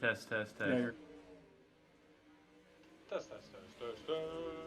Test, test, test. Yeah, you're... Test, test, test, test, test.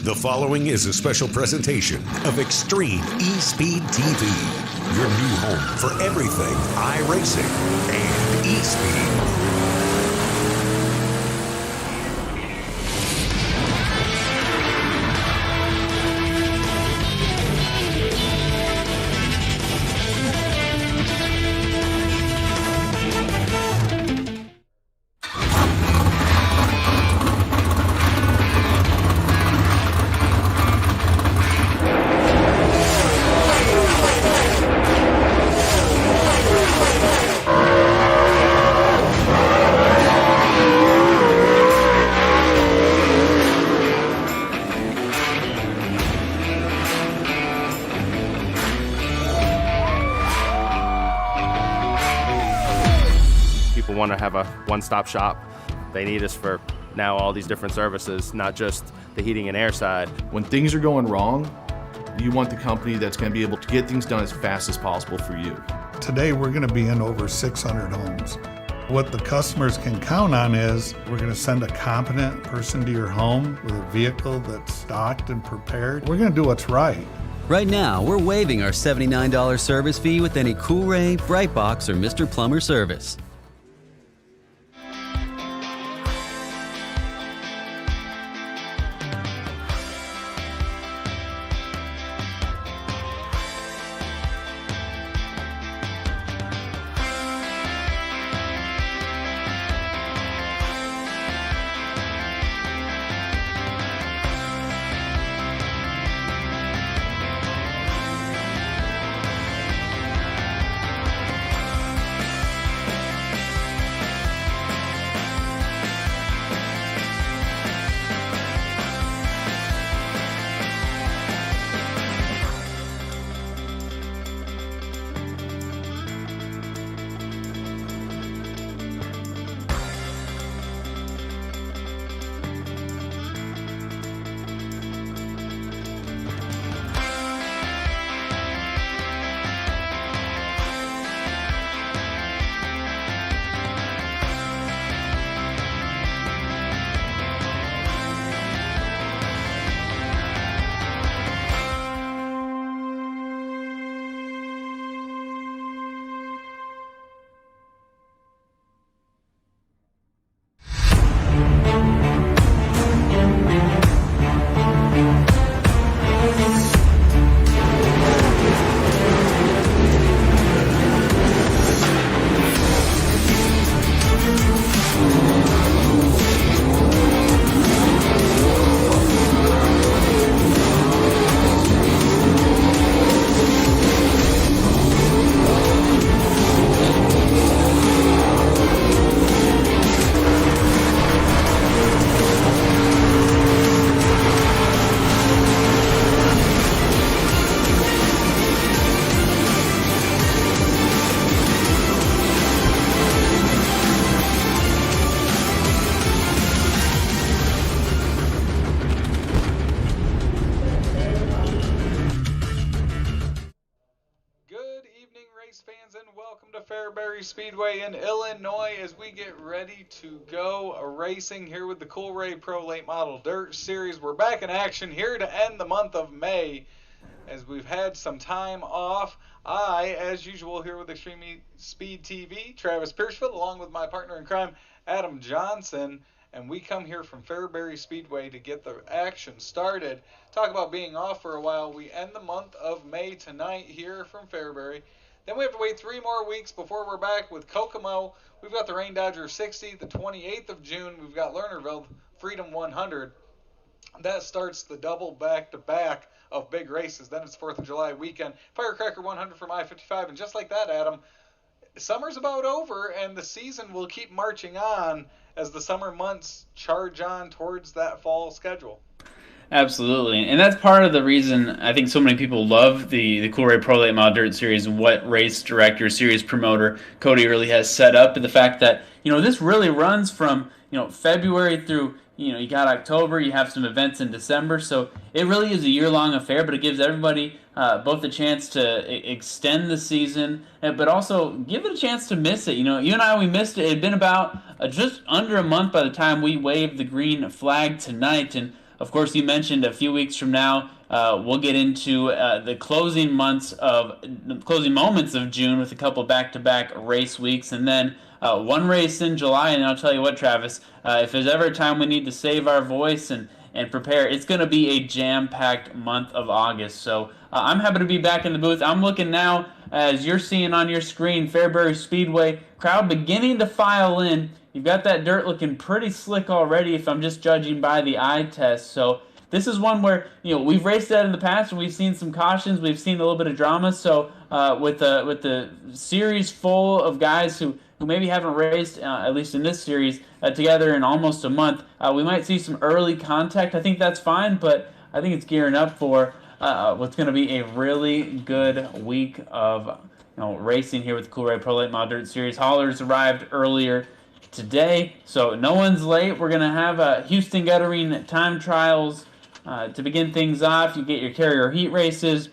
The following is a special presentation of Extreme eSpeed TV, your new home for everything iRacing and eSpeed. Want to have a one-stop shop. They need us for now all these different services, not just the heating and air side. When things are going wrong, you want the company that's going to be able to get things done as fast as possible for you. Today we're going to be in over 600 homes. What the customers can count on is we're going to send a competent person to your home with a vehicle that's stocked and prepared. We're going to do what's right. Right now, we're waiving our $79 service fee with any Coolray, Brightbox, or Mr. Plumber service. Speedway in Illinois as we get ready to go racing here with the Coolray Pro Late Model Dirt Series. We're back in action here to end the month of May as we've had some time off. I, as usual, here with Extreme Speed TV, Travis Piercefield, along with my partner in crime, Adam Johnson, and we come here from Fairbury Speedway to get the action started. Talk about being off for a while. We end the month of May tonight here from Fairbury. Then we have to wait 3 more weeks before we're back with Kokomo. We've got the Rain Dodger 60, the 28th of June. We've got Lernerville Freedom 100. That starts the double back-to-back of big races. Then it's 4th of July weekend. Firecracker 100 from I-55. And just like that, Adam, summer's about over, and the season will keep marching on as the summer months charge on towards that fall schedule. Absolutely, and that's part of the reason I think so many people love the Coolray Pro Late Model Dirt Series and what race director, series promoter Cody really has set up, and the fact that this really runs from February through you got October, you have some events in December, so it really is a year-long affair, but it gives everybody both a chance to extend the season, but also give it a chance to miss it. You and I, we missed it. It had been about just under a month by the time we waved the green flag tonight, and of course, you mentioned a few weeks from now, we'll get into the closing moments of June with a couple back-to-back race weeks, and then one race in July. And I'll tell you what, Travis, if there's ever a time we need to save our voice and prepare, it's going to be a jam-packed month of August. So I'm happy to be back in the booth. I'm looking now, as you're seeing on your screen, Fairbury Speedway, crowd beginning to file in. You've got that dirt looking pretty slick already if I'm just judging by the eye test. So this is one where, we've raced that in the past and we've seen some cautions. We've seen a little bit of drama. So with the series full of guys who maybe haven't raced, at least in this series, together in almost a month, we might see some early contact. I think that's fine, but I think it's gearing up for what's going to be a really good week of racing here with the Coolray Pro Late Model Dirt Series. Haulers arrived earlier today, so no one's late. We're going to have Houston Guttering time trials to begin things off. You get your carrier heat races,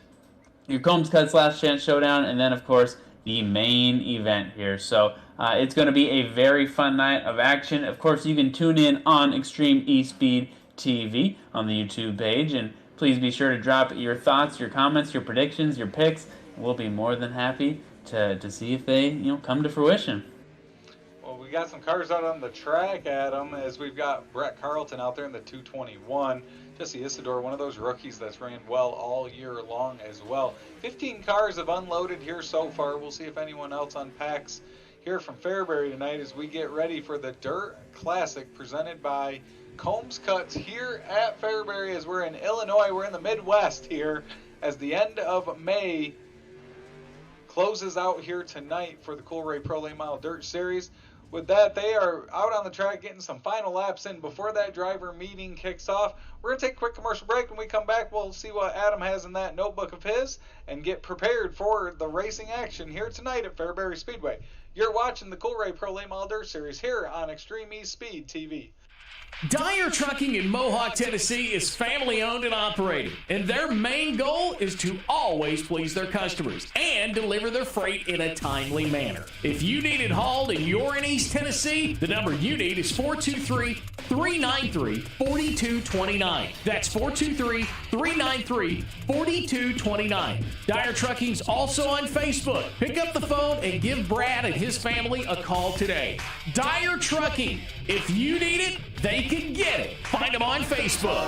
your Combs Cuts Last Chance Showdown, and then, of course, the main event here. So it's going to be a very fun night of action. Of course, you can tune in on Extreme eSpeed TV on the YouTube page, and please be sure to drop your thoughts, your comments, your predictions, your picks. We'll be more than happy to see if they come to fruition. We got some cars out on the track, Adam, as we've got Brett Carlton out there in the 221. Jesse Isidore, one of those rookies that's ran well all year long as well. 15 cars have unloaded here so far. We'll see if anyone else unpacks here from Fairbury tonight as we get ready for the Dirt Classic presented by Combs Cuts here at Fairbury as we're in Illinois. We're in the Midwest here as the end of May closes out here tonight for the Coolray Pro Late Model Dirt Series. With that, they are out on the track getting some final laps in before that driver meeting kicks off. We're going to take a quick commercial break. When we come back, we'll see what Adam has in that notebook of his and get prepared for the racing action here tonight at Fairbury Speedway. You're watching the Coolray Pro Late Model Dirt Series here on Extreme eSpeed TV. Dyer Trucking in Mohawk, Tennessee is family owned and operated, and their main goal is to always please their customers and deliver their freight in a timely manner. If you need it hauled and you're in East Tennessee, the number you need is 423-393-4229. That's 423-393-4229. Dyer Trucking's also on Facebook. Pick up the phone and give Brad and his family a call today. Dyer Trucking. If you need it, they can get it. Find them on Facebook.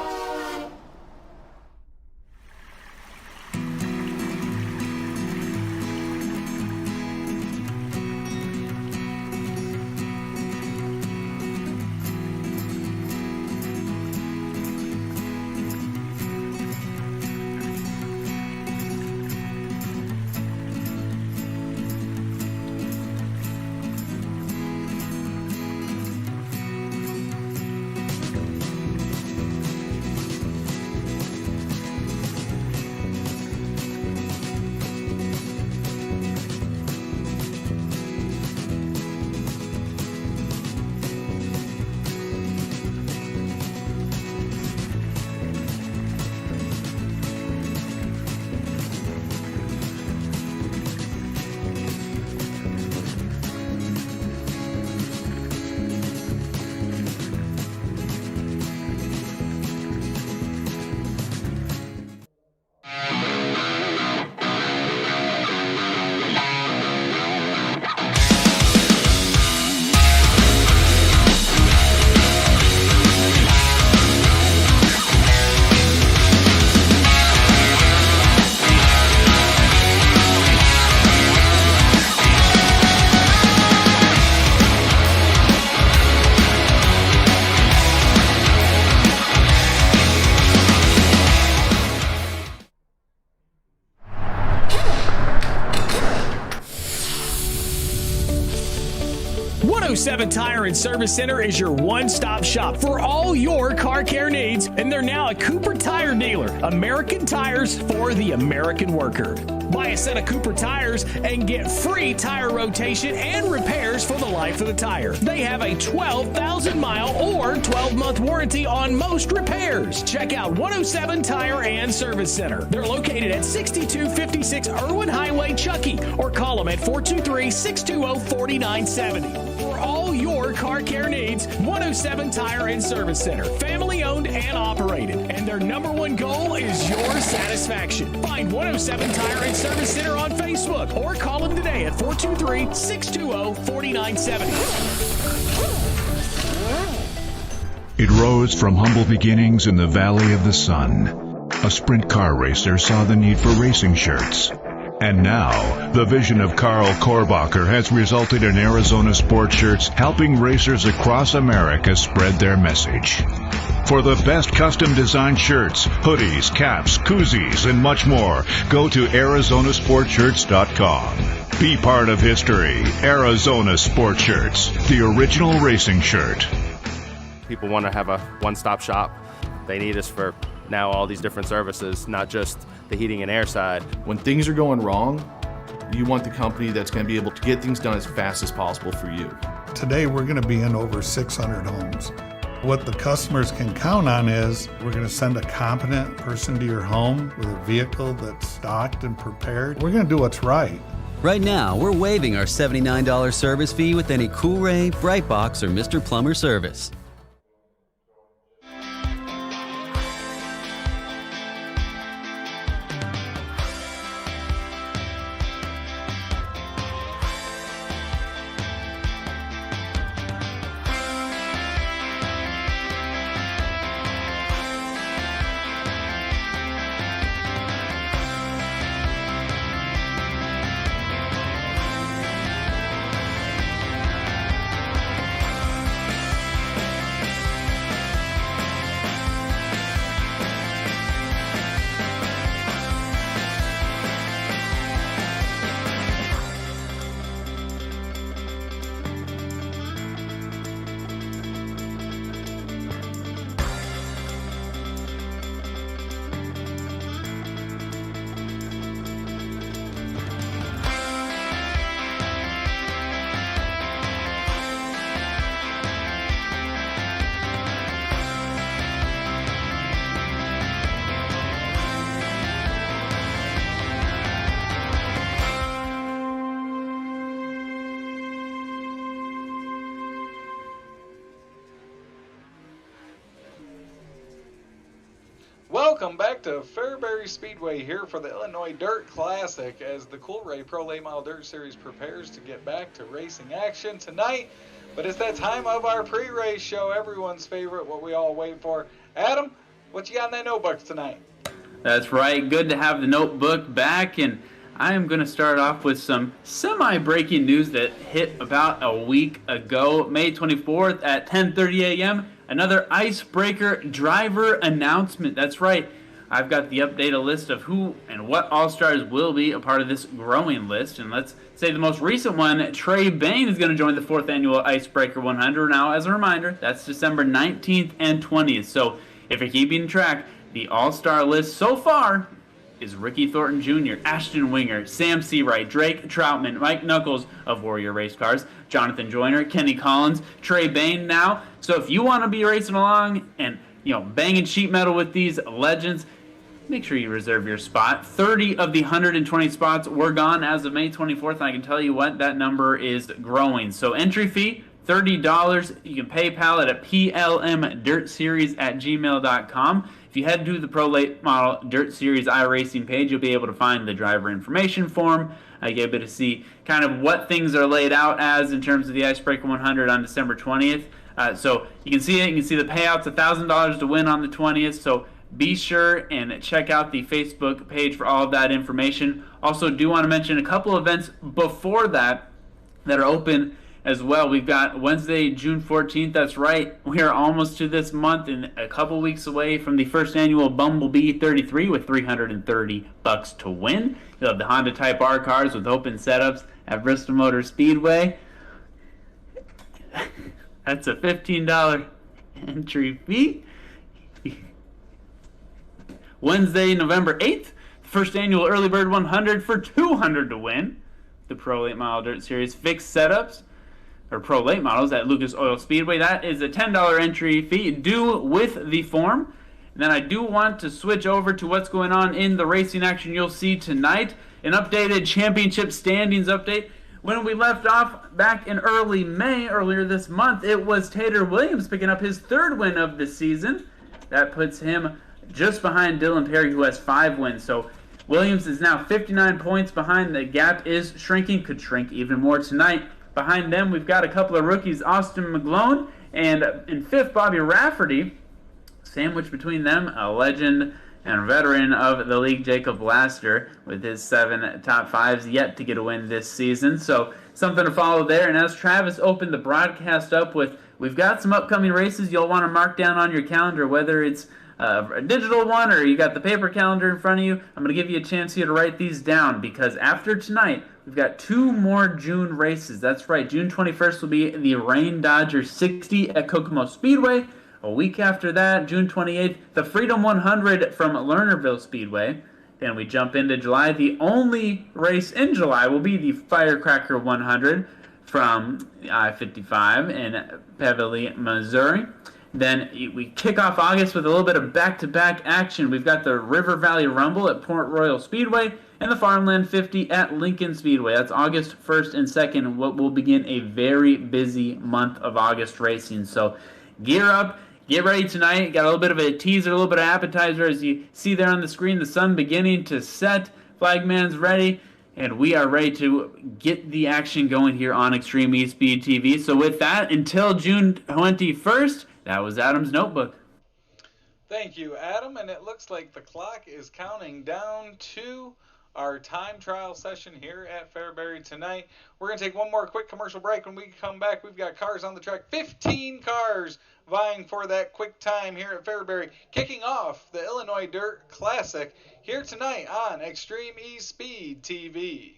107 Tire and Service Center is your one-stop shop for all your car care needs, and they're now a Cooper Tire dealer. American tires for the American worker. Buy a set of Cooper tires and get free tire rotation and repairs for the life of the tire. They have a 12,000-mile or 12-month warranty on most repairs. Check out 107 Tire and Service Center. They're located at 6256 Irwin Highway, Chuckey, or call them at 423-620-4970. For all your car care needs, 107 Tire and Service Center. Family owned and operated. And their number one goal is your satisfaction. Find 107 Tire and Service Center on Facebook or call them today at 423-620-4970. It rose from humble beginnings in the Valley of the Sun. A sprint car racer saw the need for racing shirts. And now, the vision of Carl Korbacher has resulted in Arizona sports shirts helping racers across America spread their message. For the best custom designed shirts, hoodies, caps, koozies, and much more, go to ArizonaSportShirts.com. Be part of history. Arizona Sport Shirts, the original racing shirt. People want to have a one-stop shop. They need us for now all these different services, not just the heating and air side. When things are going wrong, you want the company that's going to be able to get things done as fast as possible for you. Today, we're going to be in over 600 homes. What the customers can count on is we're going to send a competent person to your home with a vehicle that's stocked and prepared. We're going to do what's right. Right now, we're waiving our $79 service fee with any Coolray, Brightbox, or Mr. Plumber service. Welcome back to Fairbury Speedway here for the Illinois Dirt Classic as the Coolray Pro Late Model Dirt Series prepares to get back to racing action tonight. But it's that time of our pre-race show, everyone's favorite, what we all wait for. Adam, what you got in that notebook tonight? That's right. Good to have the notebook back, and I am going to start off with some semi-breaking news that hit about a week ago, May 24th at 10:30 a.m., another icebreaker driver announcement. That's right. I've got the updated list of who and what All-Stars will be a part of this growing list. And let's say the most recent one, Trey Bain, is going to join the 4th annual Icebreaker 100. Now, as a reminder, that's December 19th and 20th. So if you're keeping track, the All-Star list so far is Ricky Thornton Jr., Ashton Winger, Sam Seawright, Drake Troutman, Mike Knuckles of Warrior Race Cars, Jonathan Joyner, Kenny Collins, Trey Bain now. So if you want to be racing along and, banging sheet metal with these legends, make sure you reserve your spot. 30 of the 120 spots were gone as of May 24th, and I can tell you what, that number is growing. So entry fee, $30. You can PayPal it at plmdirtseries@gmail.com. If you head to the Pro Late Model Dirt Series iRacing page, you'll be able to find the driver information form. You'll be able to see kind of what things are laid out as in terms of the Icebreaker 100 on December 20th. So you can see it. You can see the payouts, $1,000 to win on the 20th. So be sure and check out the Facebook page for all of that information. Also, do want to mention a couple events before that are open as well. We've got Wednesday, June 14th. That's right. We are almost to this month and a couple weeks away from the first annual Bumblebee 33 with $330 to win. You'll have the Honda Type R cars with open setups at Bristol Motor Speedway. That's a $15 entry fee. Wednesday, November 8th, first annual Early Bird 100 for $200 to win. The Pro Late Model Dirt Series fixed setups, or Pro Late Models at Lucas Oil Speedway. That is a $10 entry fee due with the form. And then I do want to switch over to what's going on in the racing action you'll see tonight. An updated championship standings update. When we left off back in early May, earlier this month, it was Tater Williams picking up his 3rd win of the season. That puts him just behind Dylan Perry, who has 5 wins. So Williams is now 59 points behind. The gap is shrinking, could shrink even more tonight. Behind them, we've got a couple of rookies, Austin McGlone, and in 5th, Bobby Rafferty. Sandwiched between them, a legend and veteran of the league, Jacob Laster, with his 7 top 5s yet to get a win this season. So something to follow there. And as Travis opened the broadcast up with, we've got some upcoming races you'll want to mark down on your calendar, whether it's a digital one or you got the paper calendar in front of you. I'm going to give you a chance here to write these down, because after tonight, we've got 2 more June races. That's right, June 21st will be the Rain Dodger 60 at Kokomo Speedway. A week after that, June 28th, the Freedom 100 from Lernerville Speedway. Then we jump into July. The only race in July will be the Firecracker 100 from I-55 in Beverly, Missouri. Then we kick off August with a little bit of back-to-back action. We've got the River Valley Rumble at Port Royal Speedway and the Farmland 50 at Lincoln Speedway. That's August 1st and 2nd, what will begin a very busy month of August racing. So gear up. Get ready tonight. Got a little bit of a teaser, a little bit of appetizer. As you see there on the screen, the sun beginning to set. Flagman's ready. And we are ready to get the action going here on Extreme eSpeed TV. So with that, until June 21st, that was Adam's Notebook. Thank you, Adam. And it looks like the clock is counting down to our time trial session here at Fairbury tonight. We're going to take one more quick commercial break. When we come back, we've got cars on the track. 15 cars vying for that quick time here at Fairbury, kicking off the Illinois Dirt Classic here tonight on Extreme eSpeed TV.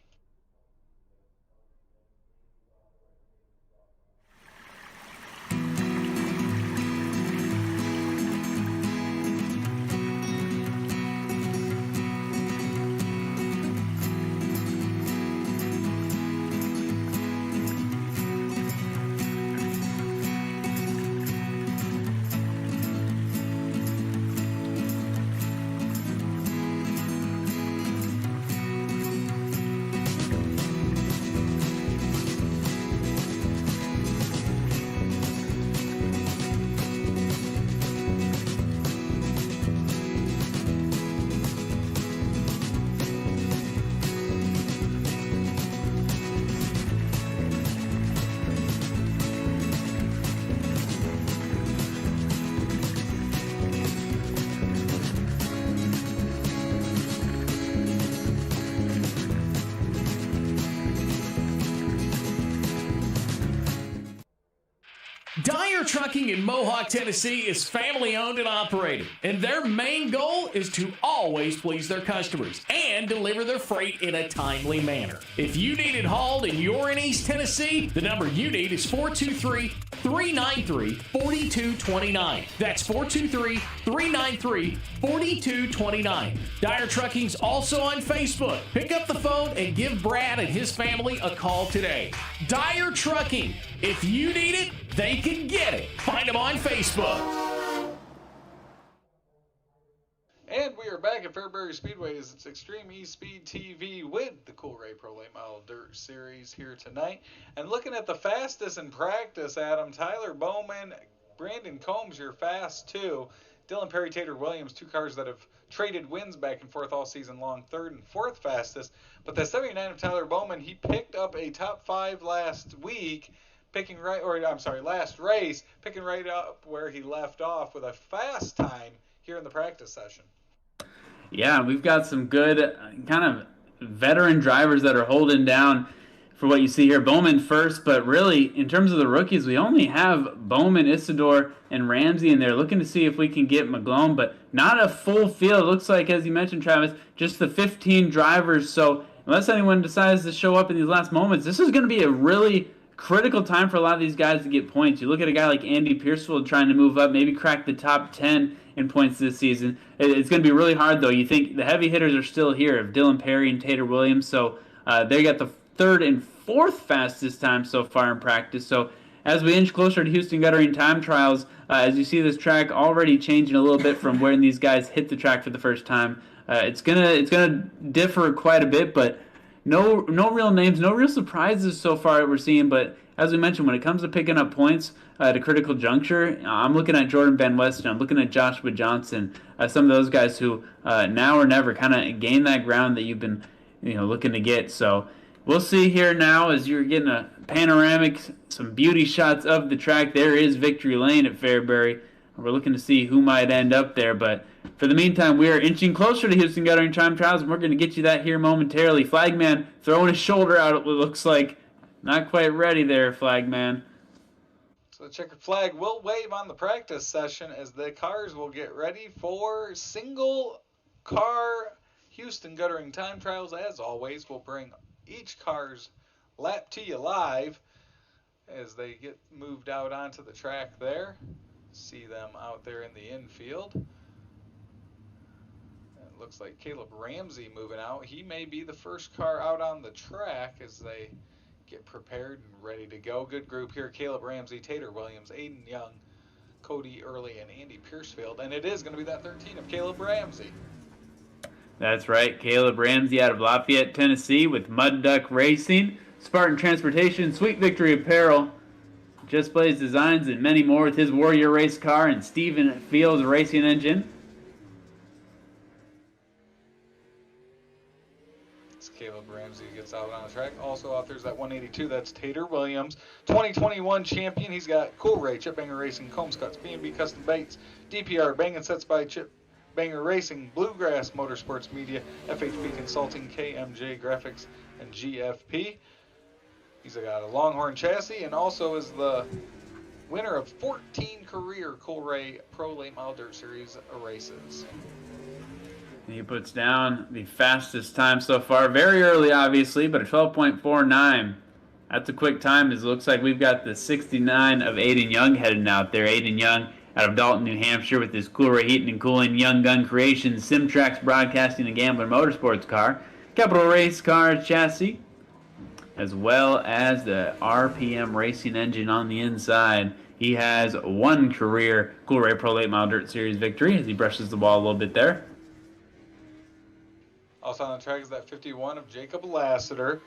Dyer Trucking in Mohawk, Tennessee is family owned and operated, and their main goal is to always please their customers and deliver their freight in a timely manner. If you need it hauled and you're in East Tennessee, the number you need is 423-393-4229. That's 423-393-4229. Dyer Trucking's also on Facebook. Pick up the phone and give Brad and his family a call today. Dyer Trucking. If you need it, they can get it. Find them on Facebook. And we are back at Fairbury Speedway as it's Extreme eSpeed TV with the Coolray Pro Late Model Dirt Series here tonight. And looking at the fastest in practice, Adam, Tyler Bowman, Brandon Combs, your fast two. Dylan Perry, Tater Williams, 2 cars that have traded wins back and forth all season long, 3rd and 4th fastest. But the 79 of Tyler Bowman, he picked up a top 5 last week. Last race, picking right up where he left off with a fast time here in the practice session. Yeah, we've got some good kind of veteran drivers that are holding down for what you see here. Bowman first, but really, in terms of the rookies, we only have Bowman, Isidore, and Ramsey in there, looking to see if we can get McGlone, but not a full field. It looks like, as you mentioned, Travis, just the 15 drivers. So unless anyone decides to show up in these last moments, this is going to be a really critical time for a lot of these guys to get points. You look at a guy like Andy Piercefield trying to move up, maybe crack the top 10 in points this season. It's going to be really hard, though. You think the heavy hitters are still here, of Dylan Perry and Tater Williams, so they got the third and fourth fastest time so far in practice. So as we inch closer to Houston Guttering time trials, as you see this track already changing a little bit from when these guys hit the track for the first time, it's gonna differ quite a bit, but no real names, no real surprises so far that we're seeing. But as we mentioned, when it comes to picking up points at a critical juncture, I'm looking at Jordan Van Westen, I'm looking at Joshua Johnson, some of those guys who now or never kind of gain that ground that you've been looking to get. So we'll see here now as you're getting a panoramic, some beauty shots of the track. There is Victory Lane at Fairbury. We're looking to see who might end up there, but for the meantime, we are inching closer to Houston Guttering time trials, and we're going to get you that here momentarily. Flagman throwing his shoulder out, it looks like. Not quite ready there, Flagman. So the checkered flag will wave on the practice session as the cars will get ready for single car Houston Guttering time trials. As always, we'll bring each car's lap to you live as they get moved out onto the track there. See them out there in the infield. It looks like Caleb Ramsey moving out. He may be the first car out on the track as they get prepared and ready to go. Good group here. Caleb Ramsey, Tater Williams, Aiden Young, Cody Early, and Andy Piercefield. And it is going to be that 13 of Caleb Ramsey. That's right. Caleb Ramsey out of Lafayette, Tennessee with Mud Duck Racing, Spartan Transportation, Sweet Victory Apparel, Just Blaze Designs, and many more with his Warrior race car and Stephen Fields racing engine. It's Caleb Ramsey gets out on the track. Also out there's that 182. That's Tater Williams, 2021 champion. He's got Coolray, Chip Banger Racing, Combs Cuts, B&B Custom Baits, DPR, Bang & Sets by Chip Banger Racing, Bluegrass Motorsports Media, FHP Consulting, KMJ Graphics, and GFP. He's got a Longhorn chassis and also is the winner of 14 career Coolray Pro Late Model Dirt Series races. He puts down the fastest time so far, very early obviously, but a 12.49. That's a quick time. It looks like we've got the 69 of Aiden Young heading out there. Aiden Young out of Dalton, New Hampshire with his Coolray Heating and Cooling Young Gun Creations, Simtrax Broadcasting and Gambler Motorsports car, Capital Race Car chassis, as well as the RPM Racing engine on the inside. He has one career Coolray Pro Late Model Dirt Series victory as he brushes the wall a little bit there. Also on the track is that 51 of Jacob Lassiter.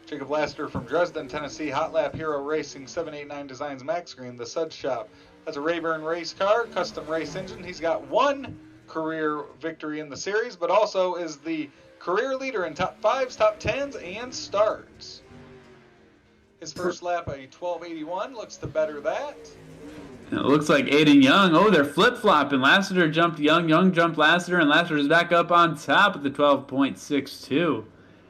Jacob Lassiter from Dresden, Tennessee, Hot Lap Hero Racing, 789 Designs Max Green, the Suds Shop. That's a Rayburn race car, custom race engine. He's got one career victory in the series, but also is the career leader in top 5s, top 10s, and starts. His first lap, a 1281, looks to better that. It looks like Aiden Young. Oh, they're flip-flopping. Lassiter jumped Young, Young jumped Lassiter, and Lassiter is back up on top of the 12.62.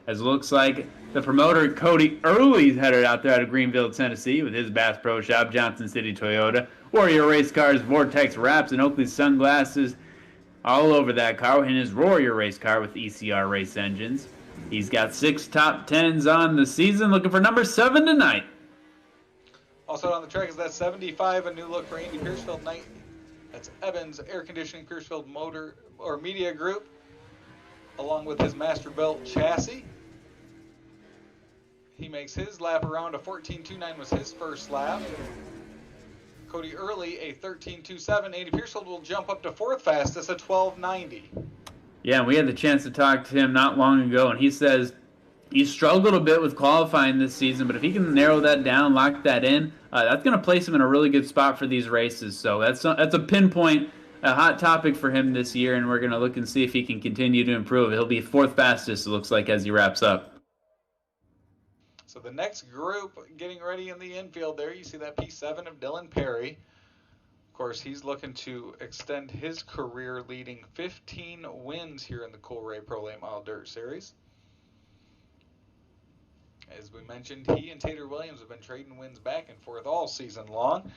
As it looks like the promoter, Cody Early's headed out there out of Greenville, Tennessee, with his Bass Pro Shop, Johnson City Toyota, Warrior Race Cars, Vortex Wraps, and Oakley Sunglasses all over that car, and his Warrior Race car with ECR race engines. He's got 6 top 10s on the season, looking for number 7 tonight. Also on the track is that 75, a new look for Andy Piercefield Knight. That's Evans Air Conditioning Piercefield Motor or Media Group, along with his Masterbuilt chassis. He makes his lap around. A 14.29 was his first lap. Cody Early, a 13.27. Andy Piercefield will jump up to 4th fastest at 12.90. Yeah, we had the chance to talk to him not long ago, and he says he struggled a bit with qualifying this season, but if he can narrow that down, lock that in, that's going to place him in a really good spot for these races. So that's a pinpoint, a hot topic for him this year, and we're going to look and see if he can continue to improve. He'll be 4th fastest, it looks like, as he wraps up. So the next group getting ready in the infield there, you see that P7 of Dylan Perry. Of course, he's looking to extend his career, leading 15 wins here in the Coolray Pro Late Model Dirt Series. As we mentioned, he and Tater Williams have been trading wins back and forth all season long.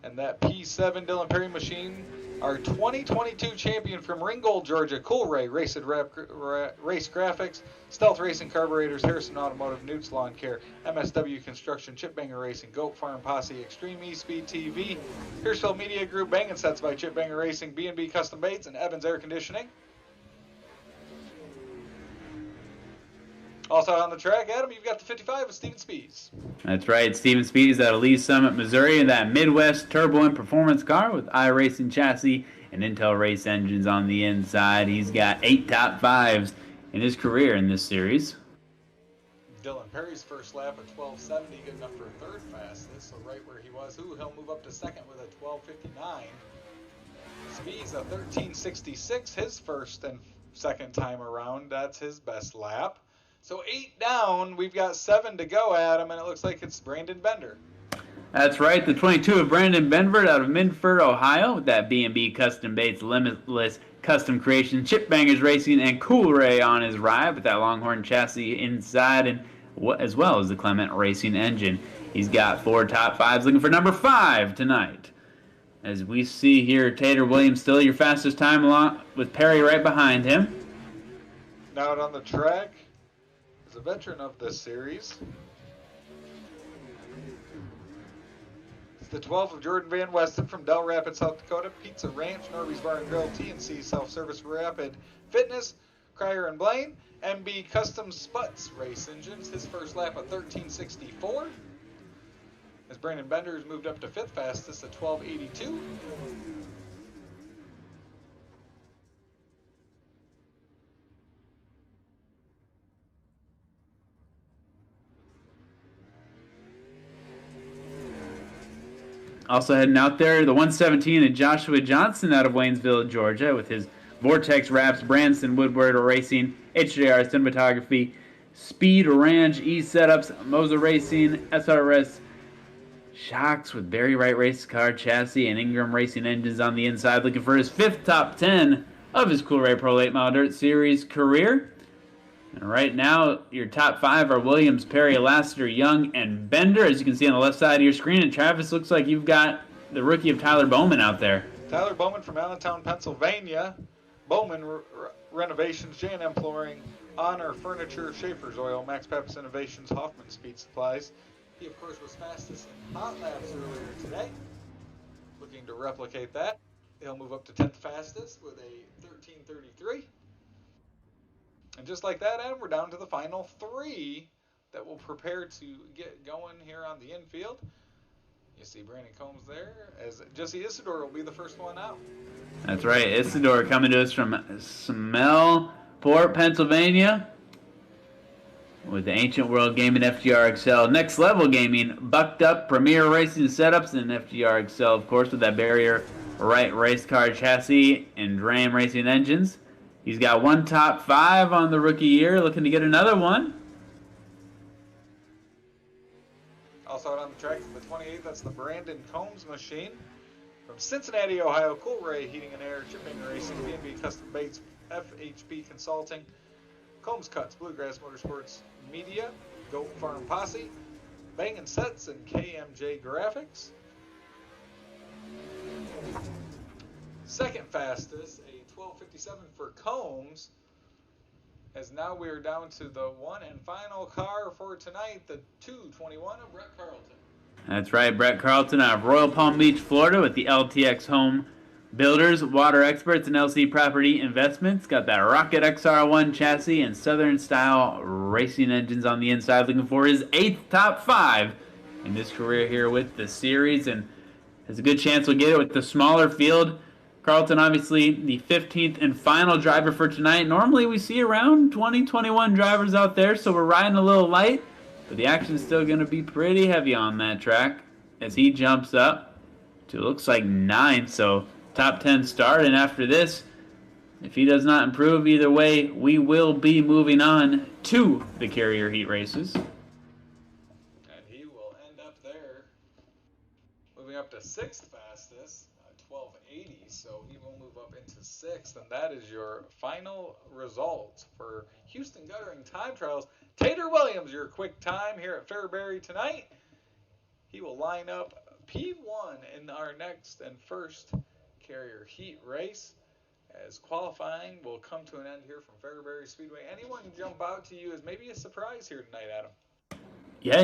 And that P7 Dylan Perry machine Our 2022 champion from Ringgold, Georgia, Coolray Race Graphics, Stealth Racing Carburetors, Harrison Automotive, Newt's Lawn Care, MSW Construction, Chip Banger Racing, Goat Farm Posse, Extreme eSpeed TV, Hirschfeld Media Group, Bang & Sets by Chip Banger Racing, B&B Custom Baits, and Evans Air Conditioning. Also on the track, Adam, you've got the 55 with Steven Spees. That's right, Steven Spees out of Lee Summit, Missouri, in that Midwest Turbo and Performance car with iRacing chassis and Intel Race engines on the inside. He's got 8 top 5s in his career in this series. Dylan Perry's first lap at 12:70, good enough for third fastest, so right where he was. He'll move up to second with a 12:59. Spees a 13:66, his first and second time around. That's his best lap. So 8 down, we've got 7 to go, Adam, and it looks like it's Brandon Bender. That's right, the 22 of Brandon Benford out of Minford, Ohio, with that B&B Custom Baits Limitless Custom Creation, Chip Bangers Racing, and Coolray on his ride with that Longhorn chassis inside, and as well as the Clement Racing engine. He's got 4 top 5s, looking for number 5 tonight. As we see here, Tater Williams still your fastest time, along with Perry right behind him. Now out on the track is a veteran of this series. It's the 12th of Jordan Van Westen from Del Rapids, South Dakota, Pizza Ranch, Norby's Bar and Grill, TNC Self-Service Rapid Fitness, Cryer and Blaine, MB Custom Sputs Race Engines, his first lap at 13:64. As Brandon Bender has moved up to 5th fastest at 12:82. Also heading out there, the 117 of Joshua Johnson out of Waynesville, Georgia, with his Vortex Wraps, Branson Woodward Racing, HJR Cinematography, Speed Ranch, E-Setups, Moser Racing, SRS Shocks with Barry Wright Race Car Chassis and Ingram Racing engines on the inside, looking for his 5th top 10 of his Coolray Pro Late Model Dirt Series career. And right now, your top 5 are Williams, Perry, Lassiter, Young, and Bender. As you can see on the left side of your screen, and Travis, looks like you've got the rookie of Tyler Bowman out there. Tyler Bowman from Allentown, Pennsylvania. Bowman Renovations, J&M Flooring, Honor Furniture, Schaefer's Oil, Max Pappas Innovations, Hoffman Speed Supplies. He, of course, was fastest in hot laps earlier today. Looking to replicate that. He'll move up to 10th fastest with a 13:33. And just like that, Adam, we're down to the final 3 that will prepare to get going here on the infield. You see Brandon Combs there, as Jesse Isidore will be the first one out. That's right, Isidore coming to us from Smellport, Pennsylvania, with the Ancient World Gaming FGR XL. Next Level Gaming, Bucked Up Premier Racing Setups, and FGR XL, of course, with that Barrier Wright Race Car Chassis and Dram Racing engines. He's got 1 top 5 on the rookie year, looking to get another one. Also out on the track for the 28th, that's the Brandon Combs machine. From Cincinnati, Ohio, Coolray Heating and Air, Chip Banger Racing, B&B Custom Baits, FHB Consulting, Combs Cuts, Bluegrass Motorsports Media, Goat Farm Posse, Bang & Sets, and KMJ Graphics. Second fastest, a 12:57 for Combs, as now we are down to the one and final car for tonight, the 221 of Brett Carlton. That's right, Brett Carlton out of Royal Palm Beach, Florida, with the LTX Home Builders, Water Experts, and LC Property Investments. Got that Rocket XR1 chassis and Southern Style Racing engines on the inside, looking for his 8th top 5 in his career here with the series, and has a good chance we'll get it with the smaller field. Carlton, obviously, the 15th and final driver for tonight. Normally, we see around 20, 21 drivers out there, so we're riding a little light, but the action's still going to be pretty heavy on that track as he jumps up to, looks like 9th, so top 10 start, and after this, if he does not improve either way, we will be moving on to the Carrier Heat races. And he will end up there, moving up to 6th fastest, 12:80, so he will move up into 6th, and that is your final result for Houston Guttering Time Trials. Tater Williams, your quick time here at Fairbury tonight. He will line up P1 in our next and first carrier heat race, as qualifying will come to an end here from Fairbury Speedway. Anyone jump out to you as maybe a surprise here tonight, Adam? Yeah,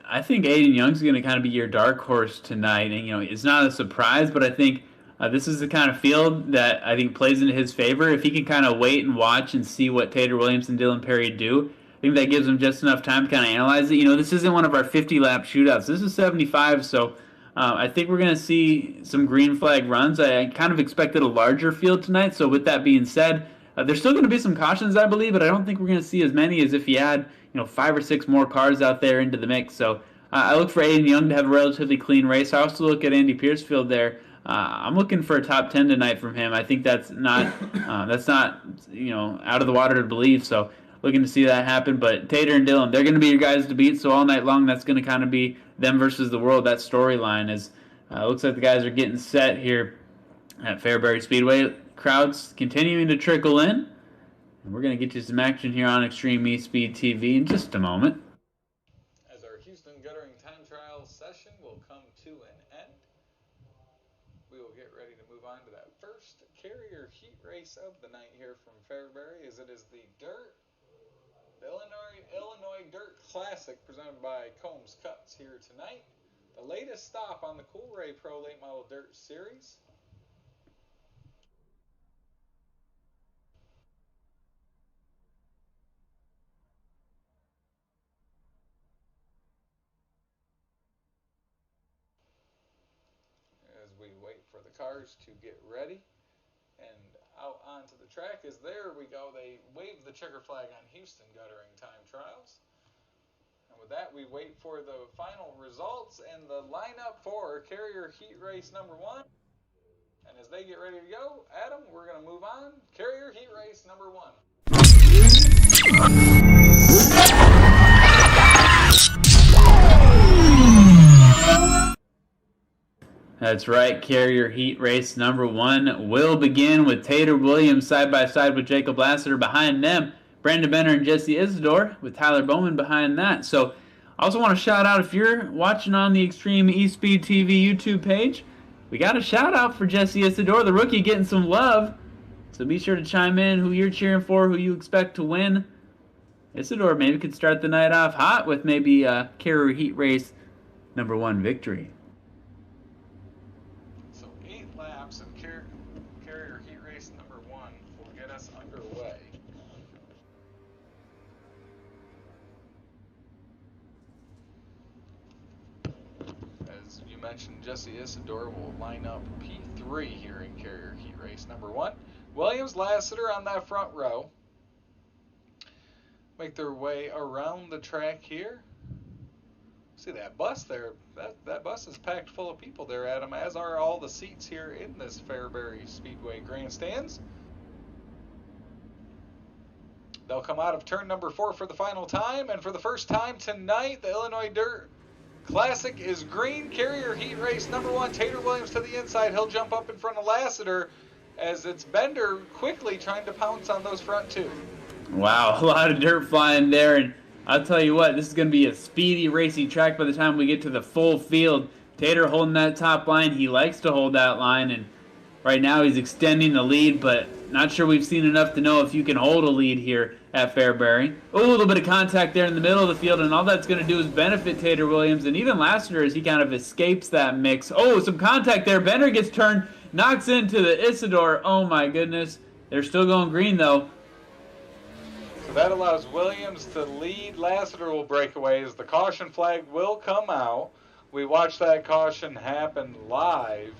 I think Aiden Young's going to kind of be your dark horse tonight. And, it's not a surprise, but I think this is the kind of field that I think plays into his favor. If he can kind of wait and watch and see what Tater Williams and Dylan Perry do, I think that gives him just enough time to kind of analyze it. This isn't one of our 50-lap shootouts. This is 75, so I think we're going to see some green flag runs. I kind of expected a larger field tonight, so with that being said, there's still going to be some cautions, I believe, but I don't think we're going to see as many as if you add 5 or 6 more cars out there into the mix. So I look for Aiden Young to have a relatively clean race. I also look at Andy Piercefield there. I'm looking for a top 10 tonight from him. I think that's not out of the water to believe. So looking to see that happen. But Tater and Dylan, they're going to be your guys to beat. So all night long, that's going to kind of be them versus the world. That storyline is looks like the guys are getting set here at Fairbury Speedway. Crowds continuing to trickle in. And we're going to get you some action here on Extreme eSpeed TV in just a moment. As our Houston Guttering Time Trial session will come to an end, we will get ready to move on to that first carrier heat race of the night here from Fairbury, as it is the Illinois Dirt Classic presented by Combs Cuts here tonight. The latest stop on the Coolray Pro Late Model Dirt Series. As we wait for the cars to get ready and out onto the track, as there we go, they wave the checker flag on Houston Guttering Time Trials. And with that, we wait for the final results and the lineup for carrier heat race number 1. And as they get ready to go, Adam, we're going to move on. Carrier heat race number 1. That's right, carrier heat race number 1 will begin with Tater Williams side by side with Jacob Lassiter behind them. Brandon Benner and Jesse Isidore with Tyler Bowman behind that. So I also want to shout out, if you're watching on the Extreme eSpeed TV YouTube page, we got a shout out for Jesse Isidore, the rookie, getting some love. So be sure to chime in who you're cheering for, who you expect to win. Isidore maybe could start the night off hot with maybe a carrier heat race number 1 victory. So 8 laps of carrier heat race number 1 will get us underway. As you mentioned, Jesse Isidore will line up P3 here in carrier heat race number 1. Williams, Lassiter on that front row make their way around the track here. See that bus there? That bus is packed full of people there, Adam, as are all the seats here in this Fairbury Speedway grandstands. They'll come out of turn number 4 for the final time, and for the first time tonight, the Illinois Dirt Classic is green. Carrier heat race number 1. Tater Williams to the inside. He'll jump up in front of Lassiter, as it's Bender quickly trying to pounce on those front 2. Wow, a lot of dirt flying there, and I'll tell you what, this is going to be a speedy, racy track by the time we get to the full field. Tater holding that top line. He likes to hold that line, and right now he's extending the lead, but not sure we've seen enough to know if you can hold a lead here at Fairbury. Oh, a little bit of contact there in the middle of the field, and all that's going to do is benefit Tater Williams, and even Lassiter as he kind of escapes that mix. Oh, some contact there. Bender gets turned, knocks into the Isidore. Oh, my goodness. They're still going green, though. So that allows Williams to lead. Lassiter will break away as the caution flag will come out. We watched that caution happen live.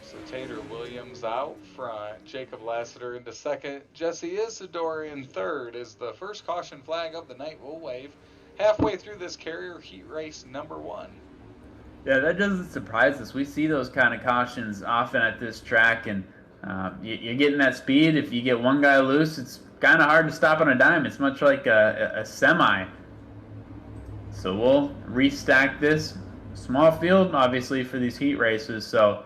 So Tater Williams out front, Jacob Lassiter into second, Jesse Isidore in third as the first caution flag of the night will wave halfway through this carrier heat race number 1. Yeah, that doesn't surprise us. We see those kind of cautions often at this track, and you're getting that speed. If you get one guy loose, it's kind of hard to stop on a dime. It's much like a semi. So we'll restack this. Small field, obviously, for these heat races, so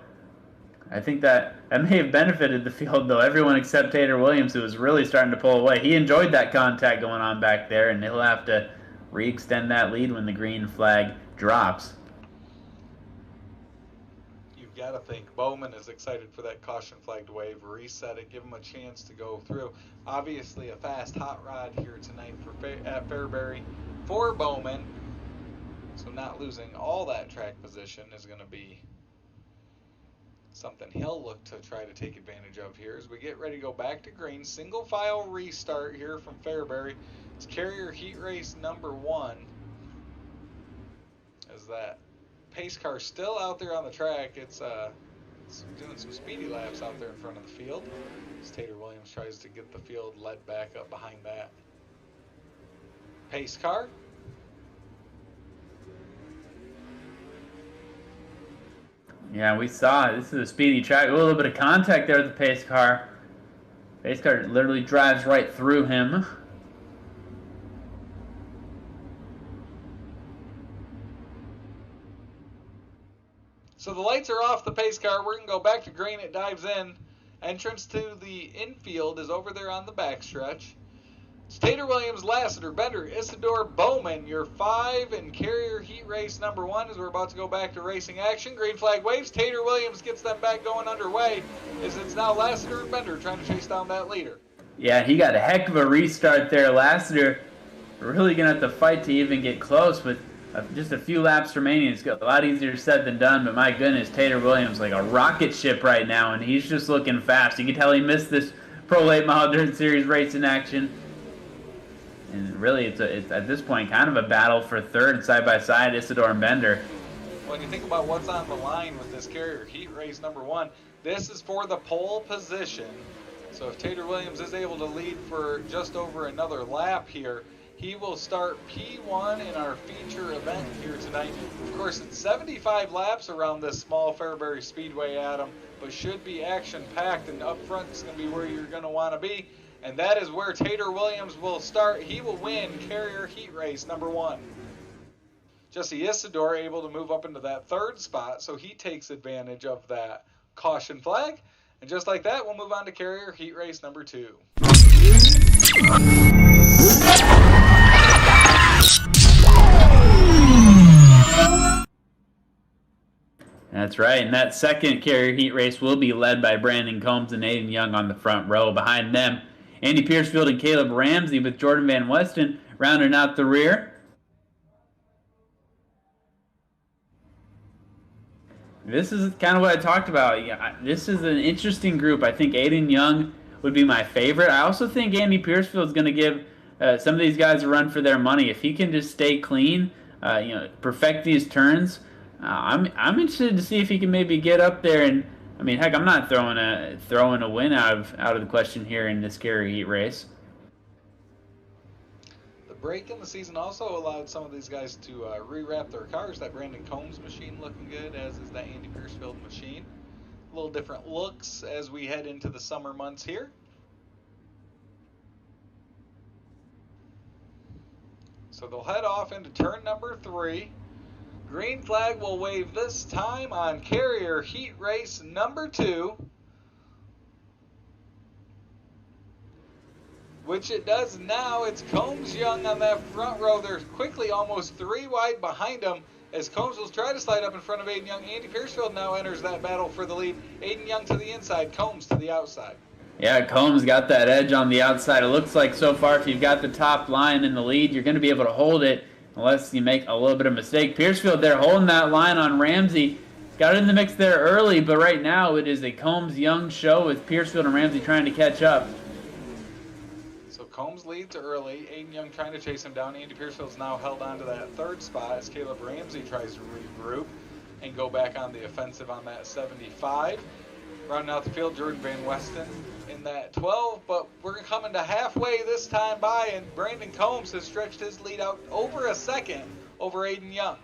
I think that may have benefited the field, though. Everyone except Tater Williams, who was really starting to pull away. He enjoyed that contact going on back there, and he'll have to re-extend that lead when the green flag drops. You've got to think Bowman is excited for that caution flag to wave, reset it, give him a chance to go through. Obviously a fast hot rod here tonight at Fairbury for Bowman. So not losing all that track position is going to be something he'll look to try to take advantage of here as we get ready to go back to green. Single file restart here from Fairbury. It's carrier heat race number 1. As that pace car still out there on the track. It's doing some speedy laps out there in front of the field as Tater Williams tries to get the field led back up behind that pace car. Yeah, we saw it. This is a speedy track. A little bit of contact there with the pace car. Pace car literally drives right through him. So the lights are off the pace car. We're going to go back to green. It dives in. Entrance to the infield is over there on the backstretch. It's Tater Williams, Lassiter, Bender, Isidore, Bowman, your 5 in carrier heat race number 1 as we're about to go back to racing action. Green flag waves. Tater Williams gets them back going underway as it's now Lassiter and Bender trying to chase down that leader. Yeah, he got a heck of a restart there. Lassiter really going to have to fight to even get close with just a few laps remaining. It's a lot easier said than done, but my goodness, Tater Williams like a rocket ship right now, and he's just looking fast. You can tell he missed this Pro Late Model Dirt Series racing action. And really, it's at this point kind of a battle for third side by side, Isidore and Bender. When you think about what's on the line with this carrier heat race number 1, this is for the pole position. So if Tater Williams is able to lead for just over another lap here, he will start P1 in our feature event here tonight. Of course, it's 75 laps around this small Fairbury Speedway, Adam, but should be action-packed, and up front is going to be where you're going to want to be. And that is where Tater Williams will start. He will win carrier heat race number 1. Jesse Isidore able to move up into that 3rd spot, so he takes advantage of that caution flag. And just like that, we'll move on to carrier heat race number 2. That's right, and that second carrier heat race will be led by Brandon Combs and Aiden Young on the front row. Behind them, Andy Piercefield and Caleb Ramsey with Jordan Van Weston rounding out the rear. This is kind of what I talked about. Yeah, this is an interesting group. I think Aiden Young would be my favorite. I also think Andy Piercefield is going to give some of these guys a run for their money. If he can just stay clean, perfect these turns, I'm interested to see if he can maybe get up there and. I mean, heck, I'm not throwing a win out of the question here in this carrier heat race. The break in the season also allowed some of these guys to rewrap their cars. That Brandon Combs machine looking good, as is that Andy Piercefield machine. A little different looks as we head into the summer months here. So they'll head off into turn number 3. Green flag will wave this time on carrier heat race number 2. Which it does now. It's Combs Young on that front row. They're quickly almost 3 wide behind him as Combs will try to slide up in front of Aiden Young. Andy Piercefield now enters that battle for the lead. Aiden Young to the inside, Combs to the outside. Yeah, Combs got that edge on the outside. It looks like so far if you've got the top line in the lead, you're going to be able to hold it unless you make a little bit of mistake. Piercefield there holding that line on Ramsey. Got in the mix there early, but right now it is a Combs-Young show with Piercefield and Ramsey trying to catch up. So Combs leads early. Aiden Young trying to chase him down. Andy Piercefield's now held on to that 3rd spot as Caleb Ramsey tries to regroup and go back on the offensive on that 75. Rounding out the field, Jordan Van Weston in that 12, but we're coming to halfway this time by, and Brandon Combs has stretched his lead out over a second over Aiden Young.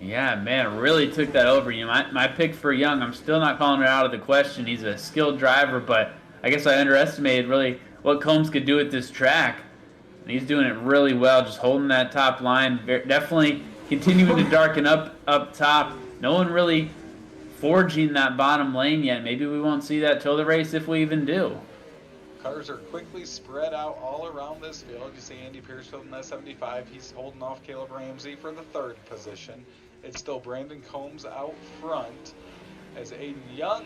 Yeah, man, really took that over you. My pick for Young, I'm still not calling it out of the question. He's a skilled driver, but I guess I underestimated really what Combs could do at this track. And he's doing it really well, just holding that top line. Definitely continuing to darken up top. No one really forging that bottom lane yet. Maybe we won't see that till the race if we even do. Cars are quickly spread out all around this field. You see Andy Piercefield in that 75. He's holding off Caleb Ramsey for the 3rd position. It's still Brandon Combs out front as Aiden Young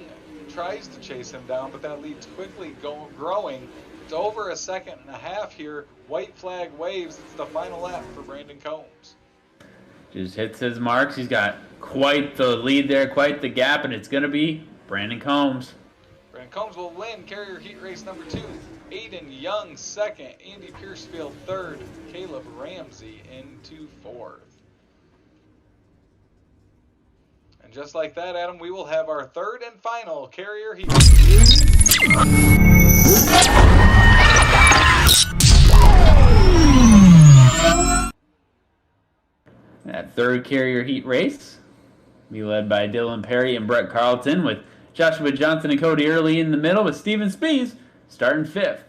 tries to chase him down, but that lead's quickly growing. It's over a second and a half here. White flag waves. It's the final lap for Brandon Combs. Just hits his marks. He's got quite the lead there, quite the gap, and it's going to be Brandon Combs. Brandon Combs will win Carrier Heat Race number 2. Aiden Young 2nd. Andy Piercefield 3rd. Caleb Ramsey into 4th. And just like that, Adam, we will have our 3rd and final Carrier Heat Race. That 3rd Carrier Heat Race will be led by Dylan Perry and Brett Carlton, with Joshua Johnson and Cody Early in the middle, with Steven Spees starting 5th.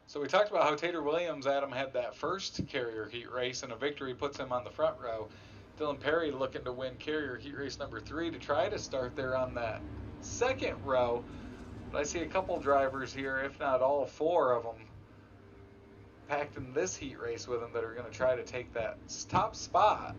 So we talked about how Tater Williams, Adam, had that first Carrier Heat Race, and a victory puts him on the front row. Dylan Perry looking to win Carrier Heat Race number 3 to try to start there on that 2nd row. But I see a couple drivers here, if not all 4 of them, packed in this heat race with him that are going to try to take that top spot.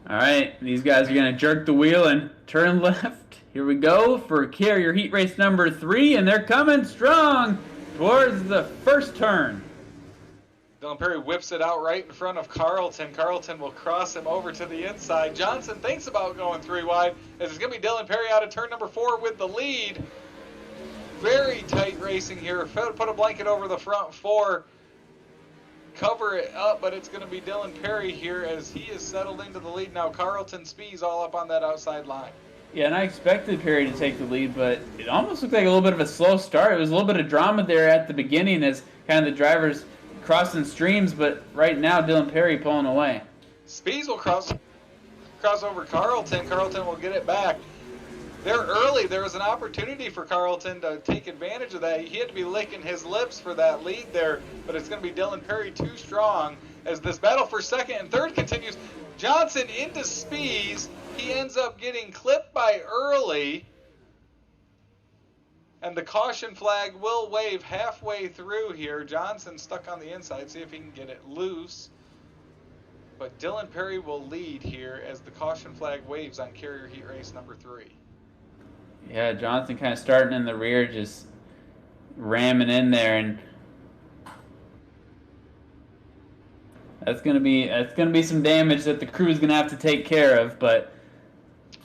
All right, these guys are going to jerk the wheel and turn left. Here we go for Carrier Heat Race number 3, and they're coming strong towards the first turn. Dylan Perry whips it out right in front of Carlton. Carlton will cross him over to the inside. Johnson thinks about going 3 wide, as it's going to be Dylan Perry out of turn number 4 with the lead. Very tight racing here. Put a blanket over the front 4. Cover it up, but it's going to be Dylan Perry here as he is settled into the lead now. Carlton Spees all up on that outside line. Yeah, and I expected Perry to take the lead, but it almost looked like a little bit of a slow start. It was a little bit of drama there at the beginning as kind of the drivers crossing streams, but right now Dylan Perry pulling away. Spees will cross over Carlton. Carlton will get it back. There early, there was an opportunity for Carlton to take advantage of that. He had to be licking his lips for that lead there, but it's going to be Dylan Perry too strong as this battle for 2nd and 3rd continues. Johnson into Spees. He ends up getting clipped by Early, and the caution flag will wave halfway through here. Johnson stuck on the inside. See if he can get it loose. But Dylan Perry will lead here as the caution flag waves on Carrier Heat Race number 3. Yeah, Johnson kind of starting in the rear, just ramming in there, and that's gonna be some damage that the crew is gonna have to take care of, but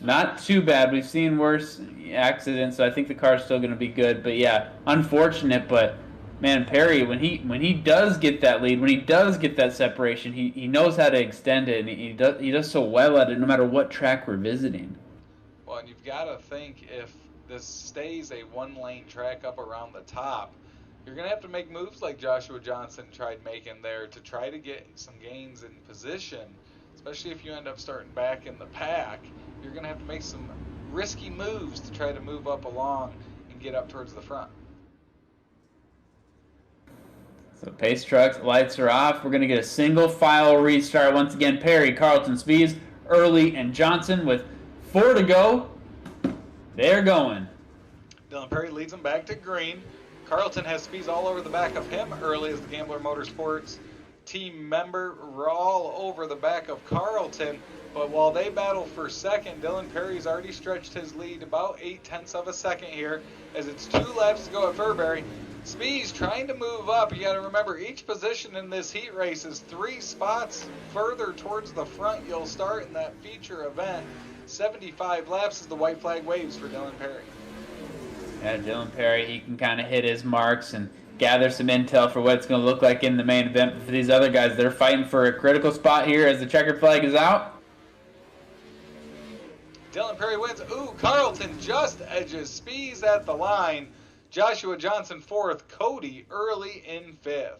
not too bad. We've seen worse accidents, so I think the car's still gonna be good. But yeah, unfortunate, but man, Perry, when he does get that lead, when he does get that separation, he knows how to extend it, and he does so well at it, no matter what track we're visiting. Well, and you've got to think, if this stays a 1-lane track up around the top, you're going to have to make moves like Joshua Johnson tried making there to try to get some gains in position, especially if you end up starting back in the pack. You're going to have to make some risky moves to try to move up along and get up towards the front. So pace trucks, lights are off. We're going to get a single file restart. Once again, Perry, Carlton, Spees, Early, and Johnson with 4 to go. They're going. Dylan Perry leads them back to green. Carlton has Spees all over the back of him. Early as the Gambler Motorsports team member. We're all over the back of Carlton. But while they battle for 2nd, Dylan Perry's already stretched his lead about 0.8 of a second here as it's 2 laps to go at Fairbury. Spees trying to move up. You got to remember, each position in this heat race is 3 spots further towards the front. You'll start in that feature event. 75 laps as the white flag waves for Dylan Perry. Yeah, Dylan Perry, he can kind of hit his marks and gather some intel for what it's going to look like in the main event. But for these other guys, they're fighting for a critical spot here as the checkered flag is out. Dylan Perry wins. Ooh, Carlton just edges Spees at the line. Joshua Johnson 4th, Cody Early in 5th.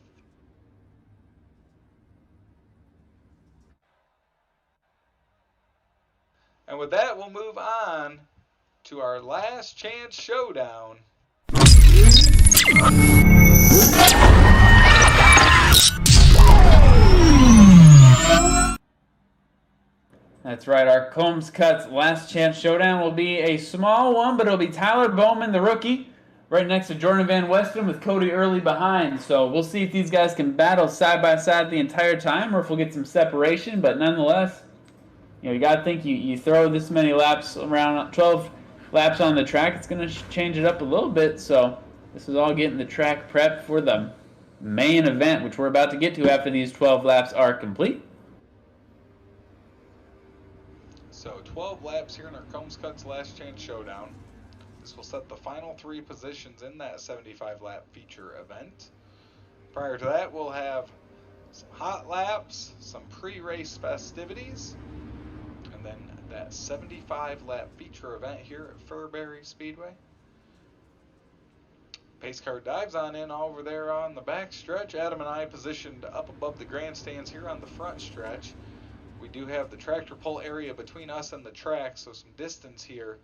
And with that, we'll move on to our last chance showdown. That's right, our Combs Cuts last chance showdown will be a small one, but it'll be Tyler Bowman, the rookie, right next to Jordan Van Westen with Cody Early behind. So we'll see if these guys can battle side by side the entire time or if we'll get some separation, but nonetheless, you got to think you throw this many laps around, 12 laps on the track, it's going to change it up a little bit. So this is all getting the track prepped for the main event, which we're about to get to after these 12 laps are complete. So 12 laps here in our Combs Cuts last chance showdown. This will set the final 3 positions in that 75 lap feature event. Prior to that, we'll have some hot laps, some pre-race festivities, and then that 75 lap feature event here at Fairbury Speedway. Pace car dives on in over there on the back stretch. Adam and I positioned up above the grandstands here on the front stretch. We do have the tractor pull area between us and the track, so some distance here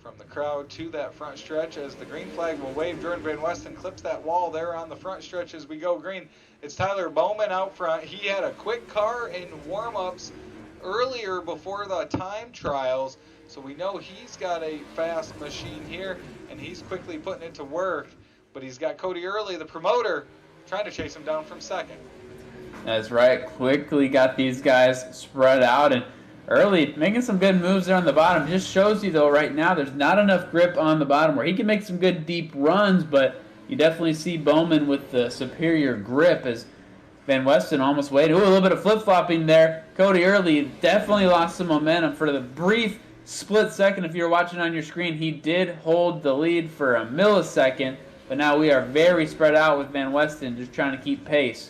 from the crowd to that front stretch. As the green flag will wave, Jordan Van Westen clips that wall there on the front stretch as we go green. It's Tyler Bowman out front. He had a quick car in warm-ups earlier before the time trials, so we know he's got a fast machine here, and he's quickly putting it to work. But he's got Cody Early, the promoter, trying to chase him down from second. That's right, quickly got these guys spread out, and Early making some good moves there on the bottom. Just shows you, though, right now there's not enough grip on the bottom where he can make some good deep runs, but you definitely see Bowman with the superior grip as Van Westen almost waited. Ooh, a little bit of flip-flopping there. Cody Early definitely lost some momentum for the brief split second. If you're watching on your screen, he did hold the lead for a millisecond, but now we are very spread out with Van Westen just trying to keep pace.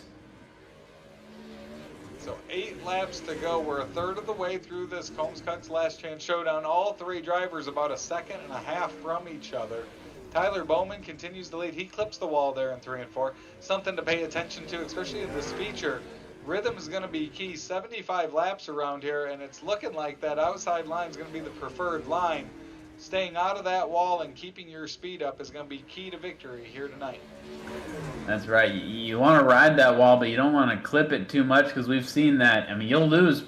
So 8 laps to go. We're a third of the way through this Combs Cuts last chance showdown. All 3 drivers about a second and a half from each other. Tyler Bowman continues to lead. He clips the wall there in 3 and 4. Something to pay attention to, especially in this feature. Rhythm is going to be key. 75 laps around here, and it's looking like that outside line is going to be the preferred line. Staying out of that wall and keeping your speed up is going to be key to victory here tonight. That's right. You want to ride that wall, but you don't want to clip it too much because we've seen that. I mean, you'll lose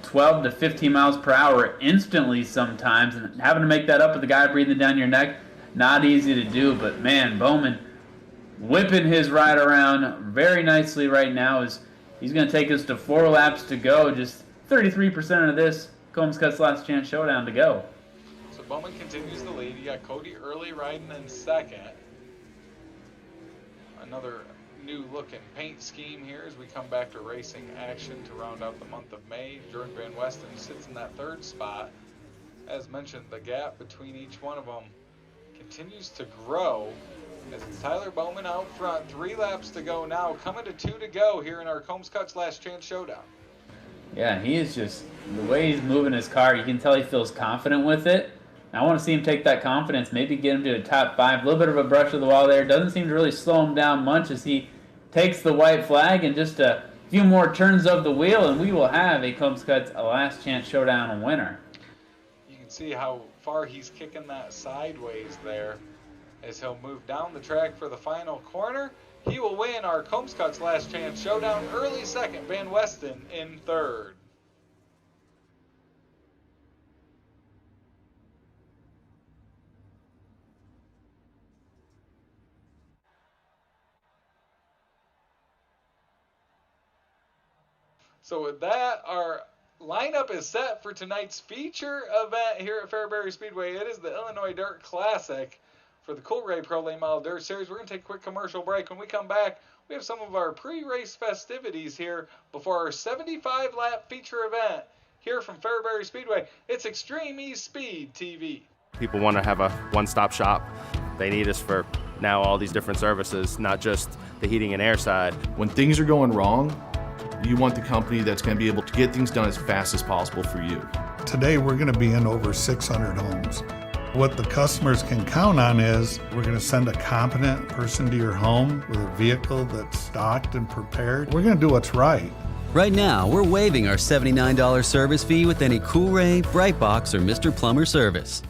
12 to 15 miles per hour instantly sometimes, and having to make that up with the guy breathing down your neck, not easy to do. But man, Bowman whipping his ride around very nicely right now. He's going to take us to 4 laps to go, just 33% of this Combs Cuts last chance showdown to go. So Bowman continues the lead. You got Cody Early riding in second. Another new looking paint scheme here as we come back to racing action to round out the month of May. Jordan Van Westen sits in that 3rd spot. As mentioned, the gap between each one of them continues to grow as it's Tyler Bowman out front. 3 laps to go now, coming to 2 to go here in our Combs Cuts last chance showdown. Yeah, he is just, the way he's moving his car, you can tell he feels confident with it. I want to see him take that confidence, maybe get him to a top 5. A little bit of a brush of the wall there. Doesn't seem to really slow him down much as he takes the white flag and just a few more turns of the wheel, and we will have a Combs Cuts last chance showdown winner. You can see how far he's kicking that sideways there as he'll move down the track for the final corner. He will win our Combs Cuts last chance showdown. Early second, Van Westen in 3rd. So with that, our lineup is set for tonight's feature event here at Fairbury Speedway. It is the Illinois Dirt Classic for the Coolray Pro Late Model Dirt Series. We're going to take a quick commercial break. When we come back, we have some of our pre-race festivities here before our 75-lap feature event here from Fairbury Speedway. It's Extreme eSpeed TV. People want to have a one-stop shop. They need us for now all these different services, not just the heating and air side. When things are going wrong, you want the company that's going to be able to get things done as fast as possible for you. Today we're going to be in over 600 homes. What the customers can count on is we're going to send a competent person to your home with a vehicle that's stocked and prepared. We're going to do what's right. Right now, we're waiving our $79 service fee with any Coolray, Brightbox, or Mr. Plumber service.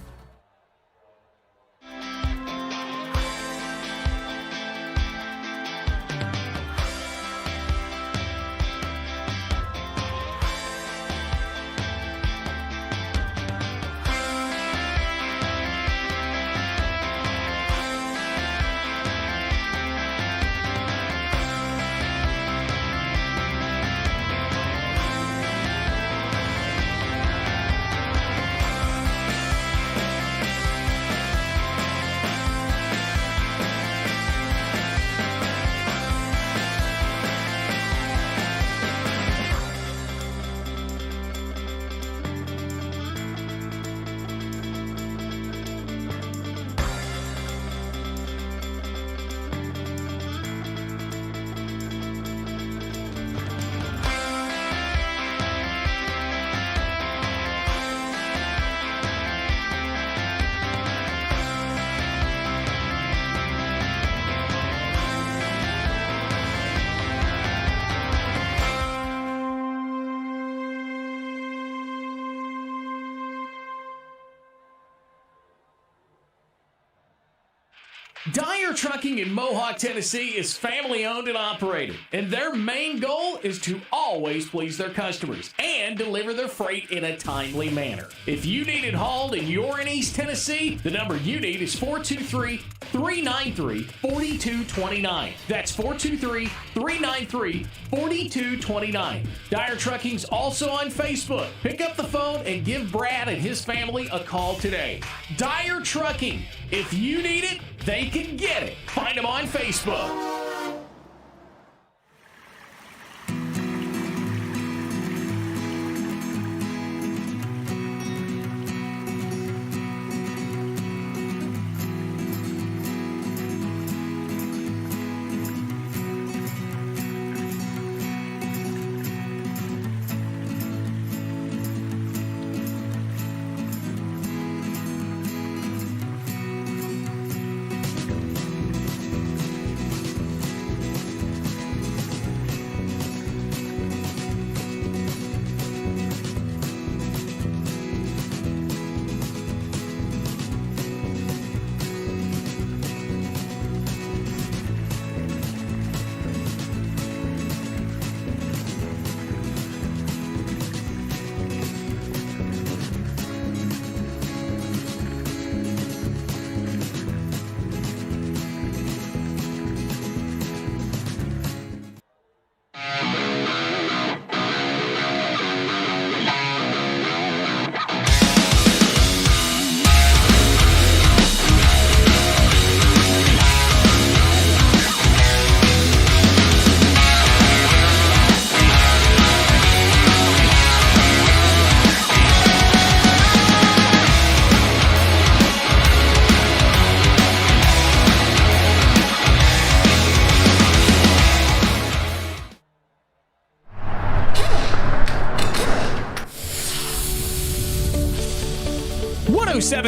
Dyer Trucking in Mohawk, Tennessee is family owned and operated, and their main goal is to always please their customers and deliver their freight in a timely manner. If you need it hauled and you're in East Tennessee, the number you need is 423-393-4229. That's 423-393-4229. Dyer Trucking's also on Facebook. Pick up the phone and give Brad and his family a call today. Dyer Trucking. If you need it, they can get it. Find them on Facebook.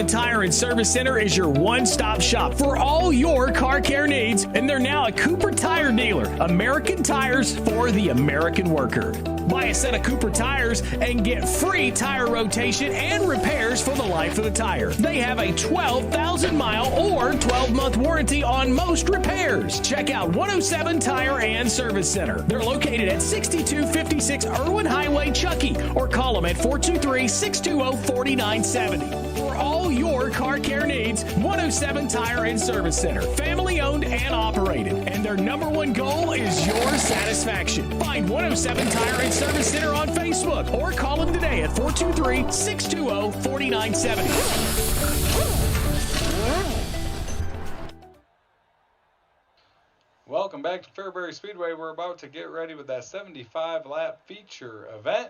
Tire and Service Center is your one-stop shop for all your car care needs, and they're now a Cooper Tire dealer. American tires for the American worker. Buy a set of Cooper tires and get free tire rotation and repairs for the life of the tire. They have a 12,000-mile or 12-month warranty on most repairs. Check out 107 Tire and Service Center. They're located at 6256 Irwin Highway, Chuckey, or call them at 423-620-4970. For all your car care needs, 107 Tire and Service Center. Family owned and operated. And their number one goal is your satisfaction. Find 107 Tire and Service Center on Facebook or call them today at 423-620-4970. Welcome back to Fairbury Speedway. We're about to get ready with that 75-lap feature event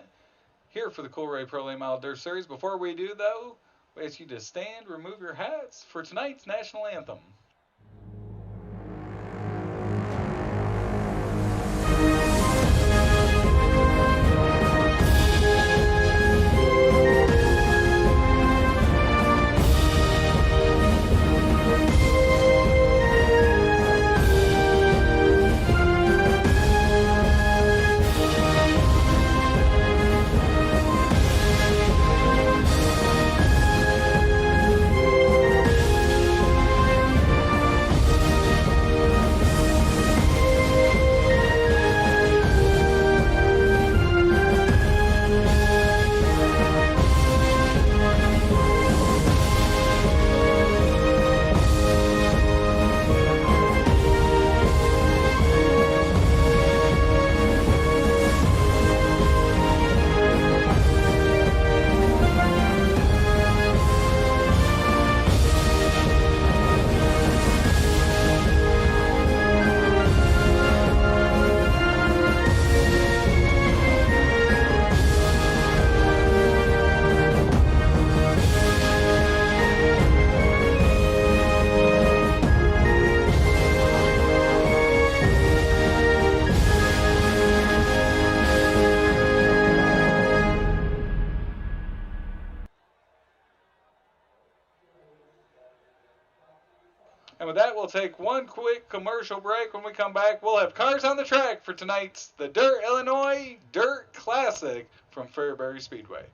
here for the Coolray Pro Late Model Dirt Series. Before we do, though, we ask you to stand, remove your hats for tonight's national anthem. And with that, we'll take one quick commercial break. When we come back, we'll have cars on the track for tonight's the Dirt Illinois Dirt Classic from Fairbury Speedway.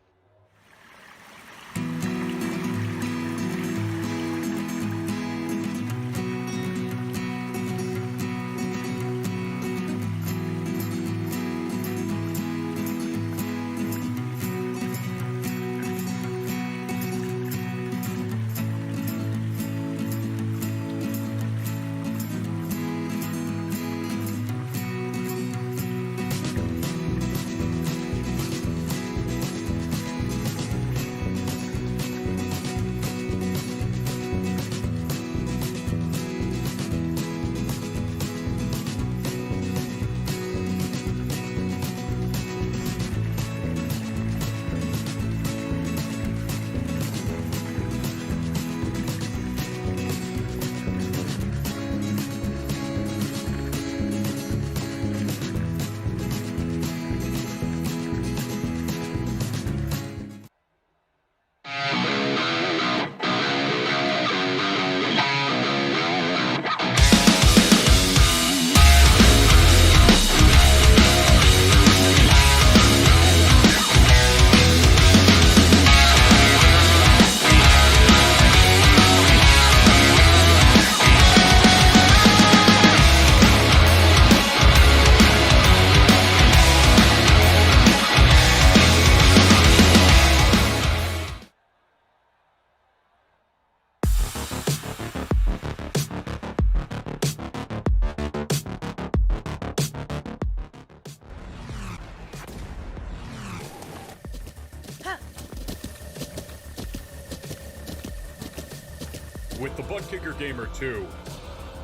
With the Butt Kicker Gamer 2,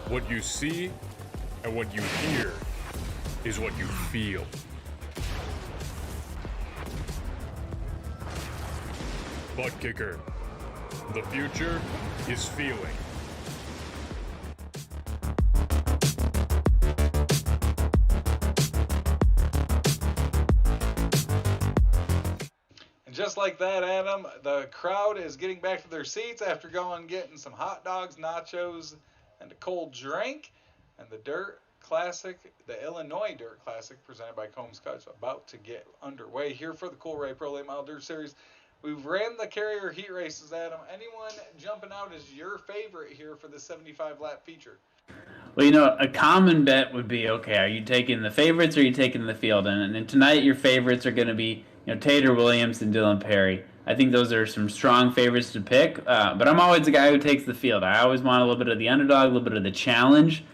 what you see and what you hear is what you feel. Butt Kicker. The future is feeling. Just like that, Adam, the crowd is getting back to their seats after going and getting some hot dogs, nachos, and a cold drink. And the Dirt Classic, the Illinois Dirt Classic, presented by Combs Cuts, about to get underway here for the Coolray Pro Late Model Dirt Series. We've ran the carrier heat races, Adam. Anyone jumping out as your favorite here for the 75-lap feature? Well, you know, a common bet would be, okay, are you taking the favorites or are you taking the field? And tonight your favorites are going to be, you know, Tater Williams and Dylan Perry. I think those are some strong favorites to pick, but I'm always the guy who takes the field. I always want a little bit of the underdog, a little bit of the challenge.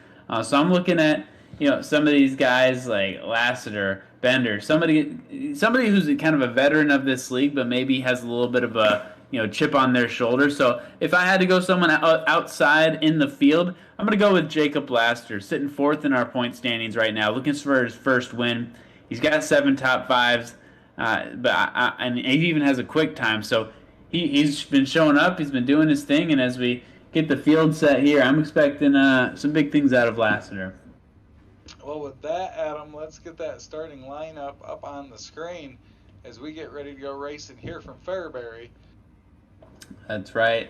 So I'm looking at, you know, some of these guys like Lassiter, Bender, somebody who's kind of a veteran of this league, but maybe has a little bit of a, you know, chip on their shoulder. So if I had to go someone outside in the field, I'm going to go with Jacob Lassiter, sitting fourth in our point standings right now, looking for his first win. He's got 7 top 5s. And he even has a quick time, so he's been showing up. He's been doing his thing, and as we get the field set here, I'm expecting some big things out of Lassiter. Well, with that, Adam, let's get that starting lineup up on the screen as we get ready to go racing here from Fairbury. That's right.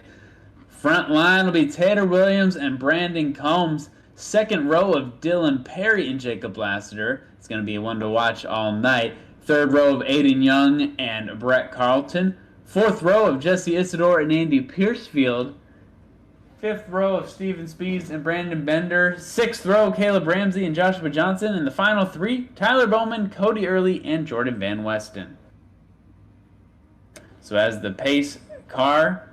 Front line will be Tater Williams and Brandon Combs. Second row of Dylan Perry and Jacob Lassiter. It's going to be one to watch all night. Third row of Aiden Young and Brett Carlton. Fourth row of Jesse Isidore and Andy Piercefield. Fifth row of Steven Speeds and Brandon Bender. Sixth row, Caleb Ramsey and Joshua Johnson. And the final 3, Tyler Bowman, Cody Early, and Jordan Van Westen. So as the pace car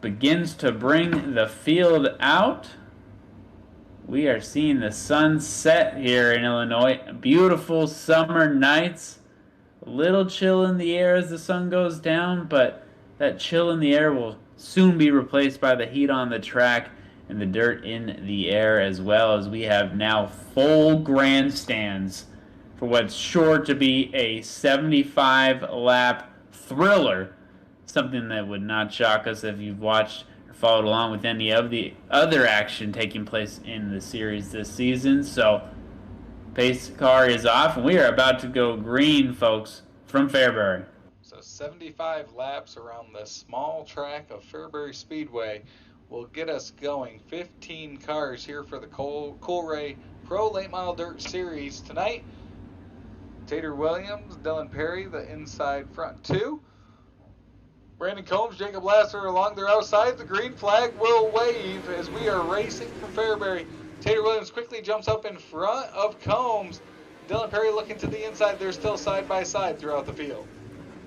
begins to bring the field out, we are seeing the sun set here in Illinois. Beautiful summer nights. A little chill in the air as the sun goes down, but that chill in the air will soon be replaced by the heat on the track and the dirt in the air, as well as we have now full grandstands for what's sure to be a 75-lap thriller. Something that would not shock us if you've watched followed along with any of the other action taking place in the series this season. So pace car is off and we are about to go green, folks, from Fairbury. So 75 laps around the small track of Fairbury Speedway will get us going. 15 cars here for the Coolray Pro Late Model Dirt Series tonight. Tater Williams, Dylan Perry, the inside front two. Brandon Combs, Jacob Lasser along their outside. The green flag will wave as we are racing from Fairbury. Tater Williams quickly jumps up in front of Combs. Dylan Perry looking to the inside. They're still side by side throughout the field.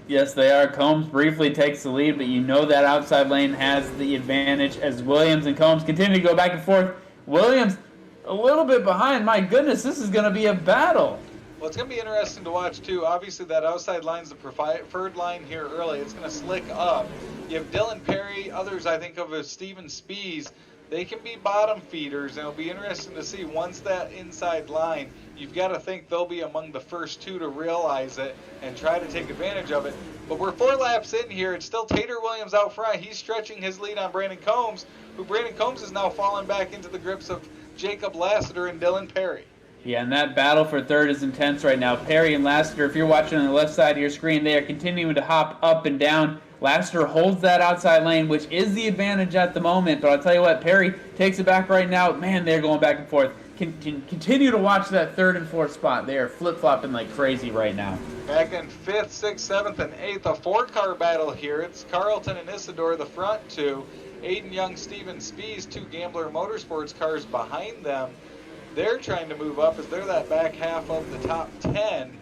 Yes, they are. Combs briefly takes the lead, but you know that outside lane has the advantage as Williams and Combs continue to go back and forth. Williams a little bit behind. My goodness, this is going to be a battle. Well, it's going to be interesting to watch, too. Obviously, that outside line's the preferred line here early. It's going to slick up. You have Dylan Perry, others I think of as Steven Spees. They can be bottom feeders, and it'll be interesting to see once that inside line, you've got to think they'll be among the first two to realize it and try to take advantage of it. But we're 4 laps in here. It's still Tater Williams out front. He's stretching his lead on Brandon Combs, who Brandon Combs is now falling back into the grips of Jacob Lassiter and Dylan Perry. Yeah, and that battle for third is intense right now. Perry and Lassiter, if you're watching on the left side of your screen, they are continuing to hop up and down. Lassiter holds that outside lane, which is the advantage at the moment. But I'll tell you what, Perry takes it back right now. Man, they're going back and forth. Continue to watch that third and fourth spot. They are flip-flopping like crazy right now. Back in 5th, 6th, 7th, and 8th, a 4-car battle here. It's Carlton and Isidore, the front two. Aiden Young, Steven Spees, 2 Gambler Motorsports cars behind them. They're trying to move up as they're that back half of the top 10.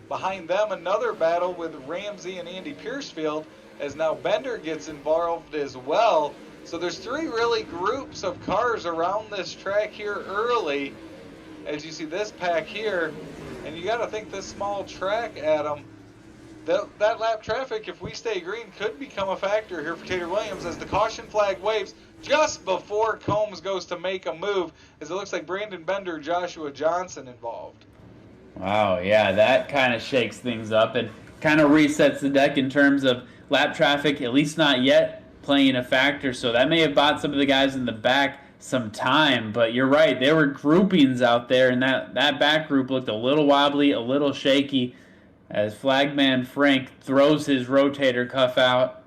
Behind them, another battle with Ramsey and Andy Piercefield as now Bender gets involved as well. So there's 3 really groups of cars around this track here early. As you see this pack here, and you got to think this small track, Adam, that lap traffic, if we stay green, could become a factor here for Tater Williams as the caution flag waves just before Combs goes to make a move, as it looks like Brandon Bender, Joshua Johnson involved. Wow, yeah, that kind of shakes things up and kind of resets the deck in terms of lap traffic, at least not yet playing a factor. So that may have bought some of the guys in the back some time, but you're right, there were groupings out there, and that back group looked a little wobbly, a little shaky, as flagman Frank throws his rotator cuff out.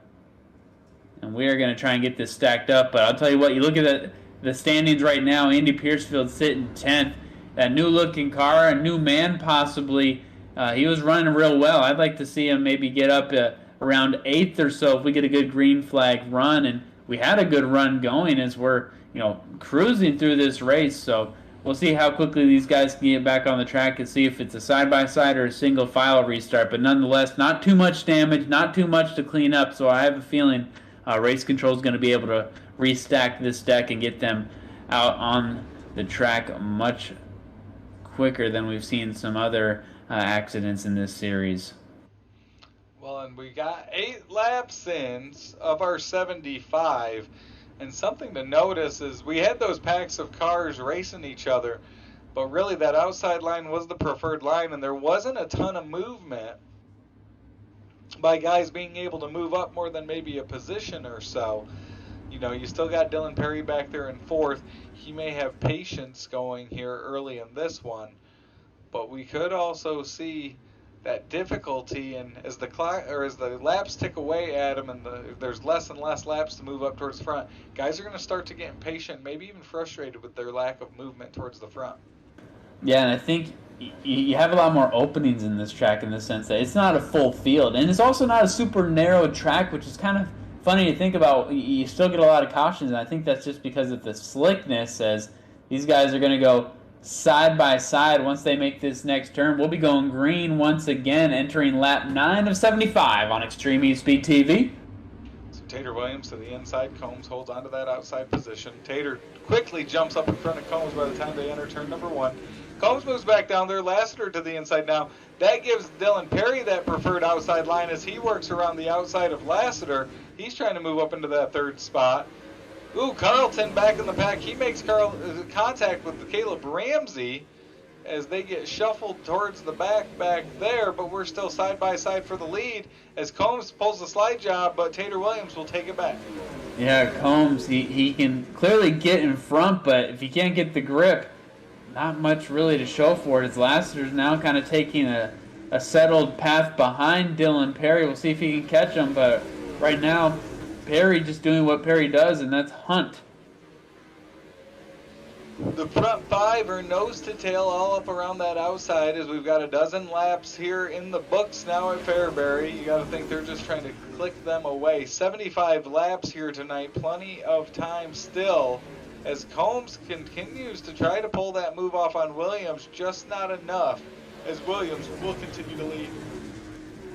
And we are going to try and get this stacked up. But I'll tell you what, you look at the standings right now, Andy Piercefield sitting 10th. That new-looking car, a new man possibly, he was running real well. I'd like to see him maybe get up around 8th or so if we get a good green flag run. And we had a good run going as we're cruising through this race. So we'll see how quickly these guys can get back on the track and see if it's a side-by-side or a single-file restart. But nonetheless, not too much damage, not too much to clean up. So I have a feeling Race Control is going to be able to restack this deck and get them out on the track much quicker than we've seen some other accidents in this series. Well, and we got 8 laps in of our 75, and something to notice is we had those packs of cars racing each other, but really that outside line was the preferred line, and there wasn't a ton of movement by guys being able to move up more than maybe a position or so. You still got Dylan Perry back there in 4th. He may have patience going here early in this one, but we could also see that difficulty, and as the laps tick away at him, and there's less and less laps to move up towards the front, guys are going to start to get impatient, maybe even frustrated with their lack of movement towards the front. Yeah, and I think you have a lot more openings in this track in the sense that it's not a full field, and it's also not a super narrow track, which is kind of funny to think about. You still get a lot of cautions, and I think that's just because of the slickness, as these guys are going to go side by side once they make this next turn. We'll be going green once again, entering lap 9 of 75 on Extreme eSpeed TV. So Tater Williams to the inside. Combs holds onto that outside position. Tater quickly jumps up in front of Combs by the time they enter turn number 1. Combs moves back down there. Lassiter to the inside now. That gives Dylan Perry that preferred outside line as he works around the outside of Lassiter. He's trying to move up into that 3rd spot. Ooh, Carlton back in the pack. He makes contact with Caleb Ramsey as they get shuffled towards the back there, but we're still side by side for the lead as Combs pulls the slide job, but Tater Williams will take it back. Yeah, Combs, he can clearly get in front, but if he can't get the grip, not much really to show for it. As Lassiter's now kind of taking a settled path behind Dylan Perry. We'll see if he can catch him, but right now, Perry just doing what Perry does, and that's hunt. The front five are nose to tail all up around that outside as we've got a dozen laps here in the books now at Fairbury. You got to think they're just trying to click them away. 75 laps here tonight, plenty of time still as Combs continues to try to pull that move off on Williams, just not enough as Williams will continue to lead.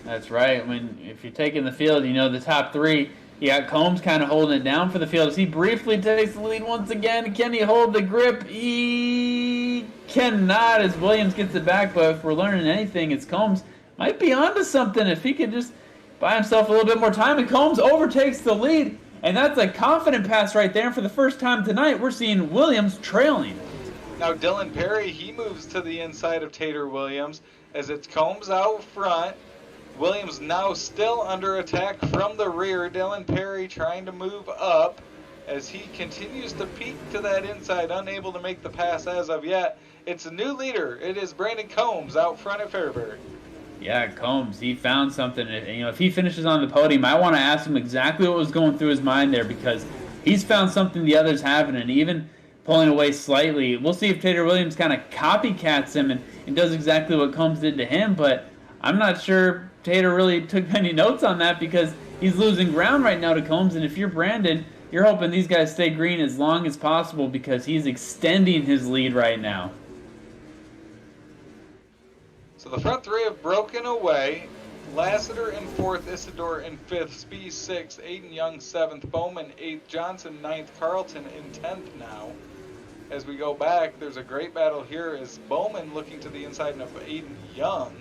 That's right. If you're taking the field, you know the top three. You got Combs kind of holding it down for the field as he briefly takes the lead once again. Can he hold the grip? He cannot as Williams gets it back, but if we're learning anything, it's Combs might be onto something if he could just buy himself a little bit more time. And Combs overtakes the lead, and that's a confident pass right there. And for the first time tonight, we're seeing Williams trailing. Now Dylan Perry, he moves to the inside of Tater Williams as it's Combs out front. Williams now still under attack from the rear. Dylan Perry trying to move up as he continues to peek to that inside, unable to make the pass as of yet. It's a new leader. It is Brandon Combs out front at Fairbury. Yeah, Combs, he found something. You know, if he finishes on the podium, I want to ask him exactly what was going through his mind there because he's found something the others haven't, and even pulling away slightly. We'll see if Tater Williams kind of copycats him and does exactly what Combs did to him, but I'm not sure Tater really took any notes on that because he's losing ground right now to Combs, and if you're Brandon, you're hoping these guys stay green as long as possible because he's extending his lead right now. So the front three have broken away. Lassiter in fourth, Isidore in fifth, Speed sixth, Aiden Young seventh, Bowman eighth, Johnson ninth, Carlton in 10th now. As we go back, there's a great battle here as Bowman looking to the inside of Aiden Young.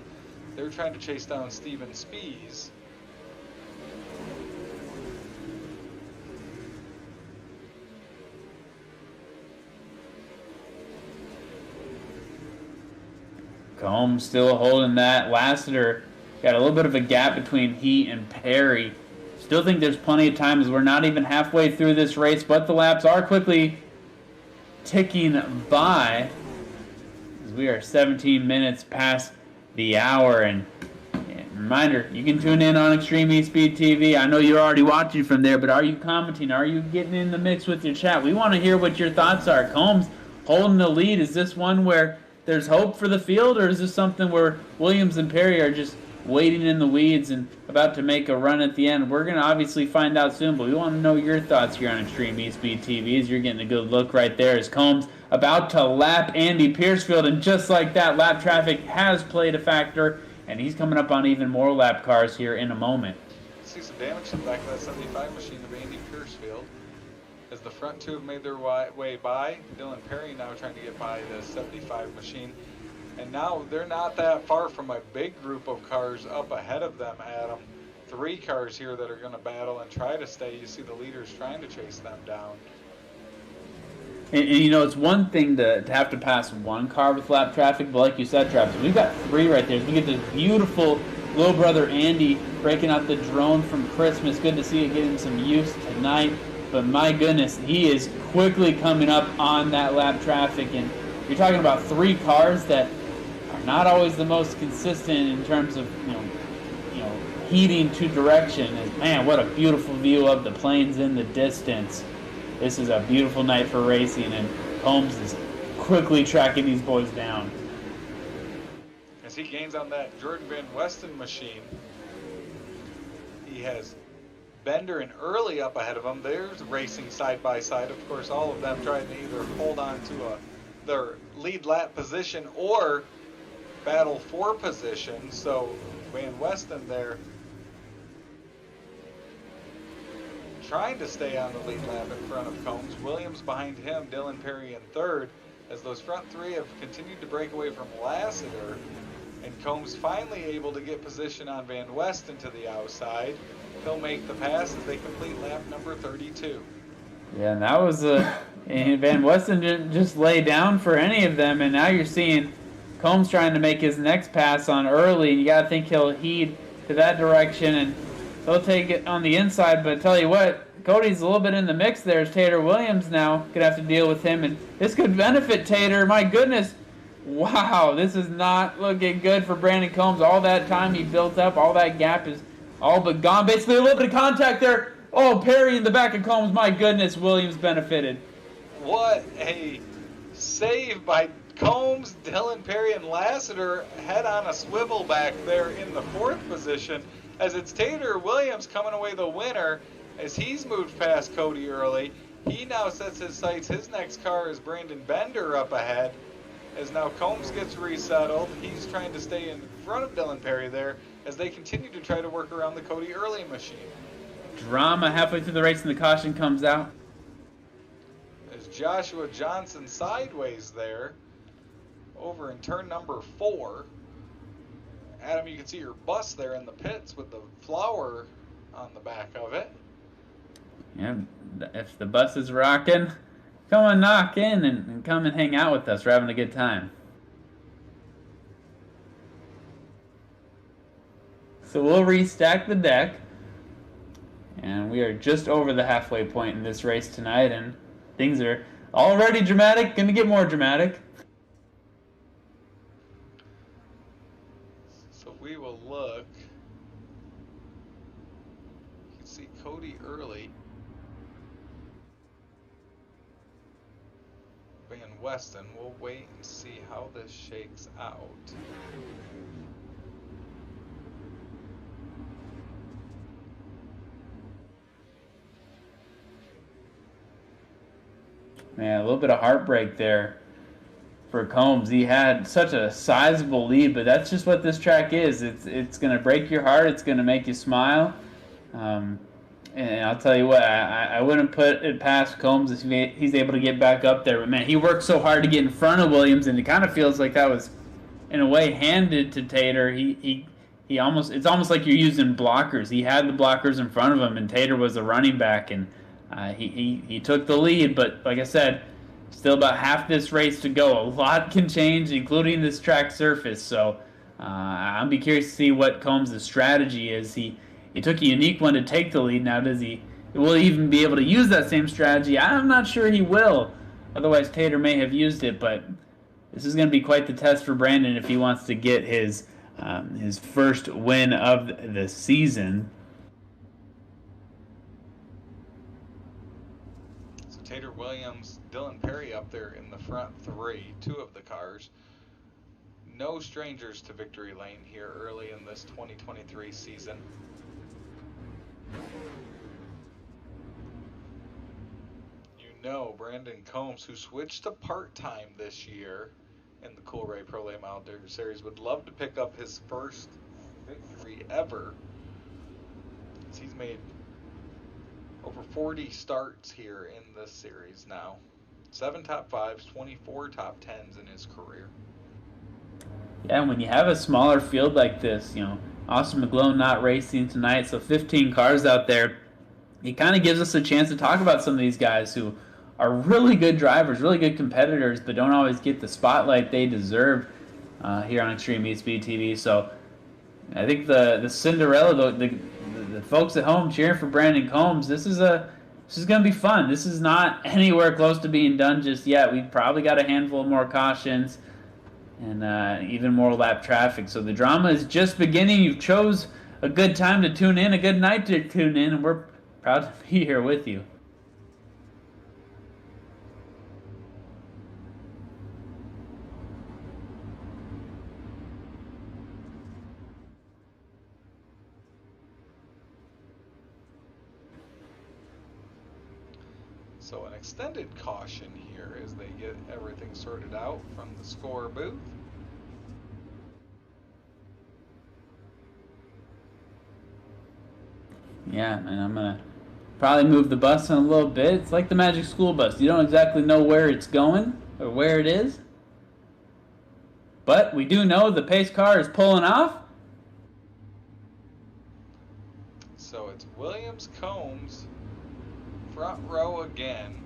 They're trying to chase down Steven Spees. Combs still holding that. Lassiter got a little bit of a gap between he and Perry. Still think there's plenty of time as we're not even halfway through this race, but the laps are quickly ticking by as we are 17 minutes past the hour. And reminder, you can tune in on Extreme eSpeed TV. I know you're already watching from there, but are you commenting? Are you getting in the mix with your chat? We want to hear what your thoughts are. Combs holding the lead. Is this one where there's hope for the field, or is this something where Williams and Perry are just waiting in the weeds and about to make a run at the end? We're going to obviously find out soon, but we want to know your thoughts here on Extreme eSpeed TV as you're getting a good look right there as Combs about to lap Andy Piercefield, and just like that, lap traffic has played a factor, and he's coming up on even more lap cars here in a moment. See some damage to the back of that 75 machine of Andy Piercefield as the front two have made their way by. Dylan Perry now trying to get by the 75 machine. And now they're not that far from a big group of cars up ahead of them, Adam. 3 cars here that are going to battle and try to stay. You see the leaders trying to chase them down. And you know, it's one thing to have to pass one car with lap traffic, but like you said, Travis, we've got 3 right there. So we get this beautiful little brother Andy breaking out the drone from Christmas. Good to see it getting some use tonight. But my goodness, he is quickly coming up on that lap traffic. And you're talking about 3 cars that are not always the most consistent in terms of, you know, heating to direction. And man, what a beautiful view of the plains in the distance. This is a beautiful night for racing, and Combs is quickly tracking these boys down. As he gains on that Jordan Van Westen machine, he has Bender and Early up ahead of him. They're racing side by side. Of course, all of them trying to either hold on to their lead lap position or battle for position. So Van Westen there trying to stay on the lead lap in front of Combs. Williams behind him, Dylan Perry in third, as those front 3 have continued to break away from Lassiter. And Combs finally able to get position on Van Westen to the outside. He'll make the pass as they complete lap number 32. Yeah, and that was and Van Westen didn't just lay down for any of them, and now you're seeing Combs trying to make his next pass on Early. You got to think he'll heed to that direction, and he'll take it on the inside. But I tell you what, Cody's a little bit in the mix there as Tater Williams now going to have to deal with him, and this could benefit Tater. My goodness. Wow, this is not looking good for Brandon Combs. All that time he built up, all that gap is all but gone. Basically a little bit of contact there. Oh, Perry in the back of Combs. My goodness, Williams benefited. What a save by Combs. Dylan Perry and Lassiter head on a swivel back there in the 4th position, as it's Tater Williams coming away the winner as he's moved past Cody Early. He now sets his sights. His next car is Brandon Bender up ahead, as now Combs gets resettled. He's trying to stay in front of Dylan Perry there as they continue to try to work around the Cody Early machine. Drama halfway through the race and the caution comes out. As Joshua Johnson sideways there over in turn number 4. Adam, you can see your bus there in the pits with the flower on the back of it. Yeah, if the bus is rocking, come and knock in and come and hang out with us. We're having a good time. So we'll restack the deck. And we are just over the halfway point in this race tonight, and things are already dramatic, going to get more dramatic. So we will look. You can see Cody Early, Van Weston. We'll wait and see how this shakes out. Man, a little bit of heartbreak there for Combs. He had such a sizable lead, but that's just what this track is. It's going to break your heart. It's going to make you smile. And I'll tell you what, I wouldn't put it past Combs if he's able to get back up there. But, man, he worked so hard to get in front of Williams, and it kind of feels like that was, in a way, handed to Tater. It's almost like you're using blockers. He had the blockers in front of him, and Tater was a running back, and he took the lead, but like I said, still about half this race to go. A lot can change, including this track surface. So I'll be curious to see what Combs' strategy is. He took a unique one to take the lead. Now, will he even be able to use that same strategy? I'm not sure he will. Otherwise, Tater may have used it. But this is going to be quite the test for Brandon if he wants to get his first win of the season. Tater Williams, Dylan Perry up there in the front 3, 2 of the cars. No strangers to victory lane here early in this 2023 season. You know Brandon Combs, who switched to part-time this year in the Coolray Pro Late Model Dirt Series, would love to pick up his first victory ever. He's made over 40 starts here in this series now. 7 top 5s, 24 top 10s in his career. Yeah, when you have a smaller field like this, Austin McGlone not racing tonight, so 15 cars out there, it kind of gives us a chance to talk about some of these guys who are really good drivers, really good competitors, but don't always get the spotlight they deserve here on Extreme eSpeed TV. So I think the Cinderella, the folks at home cheering for Brandon Combs, this is going to be fun. This is not anywhere close to being done just yet. We've probably got a handful of more cautions and even more lap traffic. So the drama is just beginning. You've chose a good time to tune in, a good night to tune in, and we're proud to be here with you. So an extended caution here as they get everything sorted out from the score booth. Yeah, and I'm going to probably move the bus in a little bit. It's like the Magic School Bus. You don't exactly know where it's going or where it is. But we do know the pace car is pulling off. So it's Williams Combs, front row again.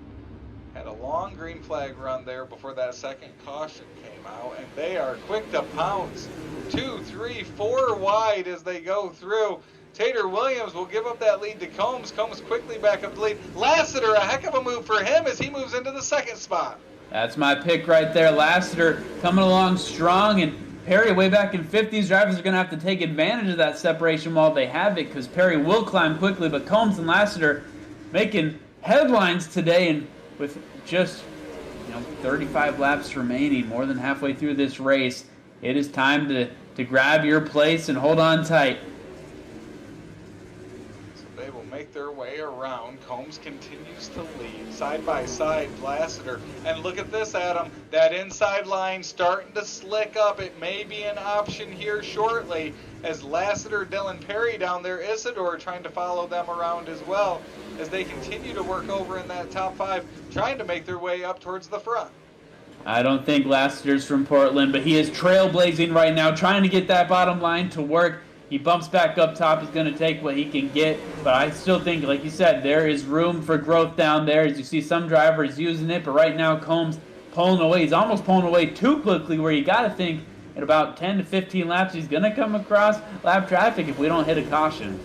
Had a long green flag run there before that second caution came out, and they are quick to pounce. 2, 3, 4 wide as they go through. Tater Williams will give up that lead to Combs. Combs quickly back up the lead. Lassiter, a heck of a move for him as he moves into the second spot. That's my pick right there. Lassiter coming along strong, and Perry way back in 5th. These drivers are going to have to take advantage of that separation while they have it, because Perry will climb quickly, but Combs and Lassiter making headlines today, and with just 35 laps remaining, more than halfway through this race. It is time to grab your place and hold on tight. So they will make their way around. Combs continues to lead, side by side, Lassiter. And look at this, Adam. That inside line starting to slick up. It may be an option here shortly as Lassiter, Dylan Perry down there, Isidore trying to follow them around as well as they continue to work over in that top 5, trying to make their way up towards the front. I don't think Lassiter's from Portland, but he is trailblazing right now, trying to get that bottom line to work. He bumps back up top. He's going to take what he can get, but I still think, like you said, there is room for growth down there. As you see, some drivers using it, but right now Combs pulling away. He's almost pulling away too quickly, where you got to think at about 10 to 15 laps he's going to come across lap traffic if we don't hit a caution.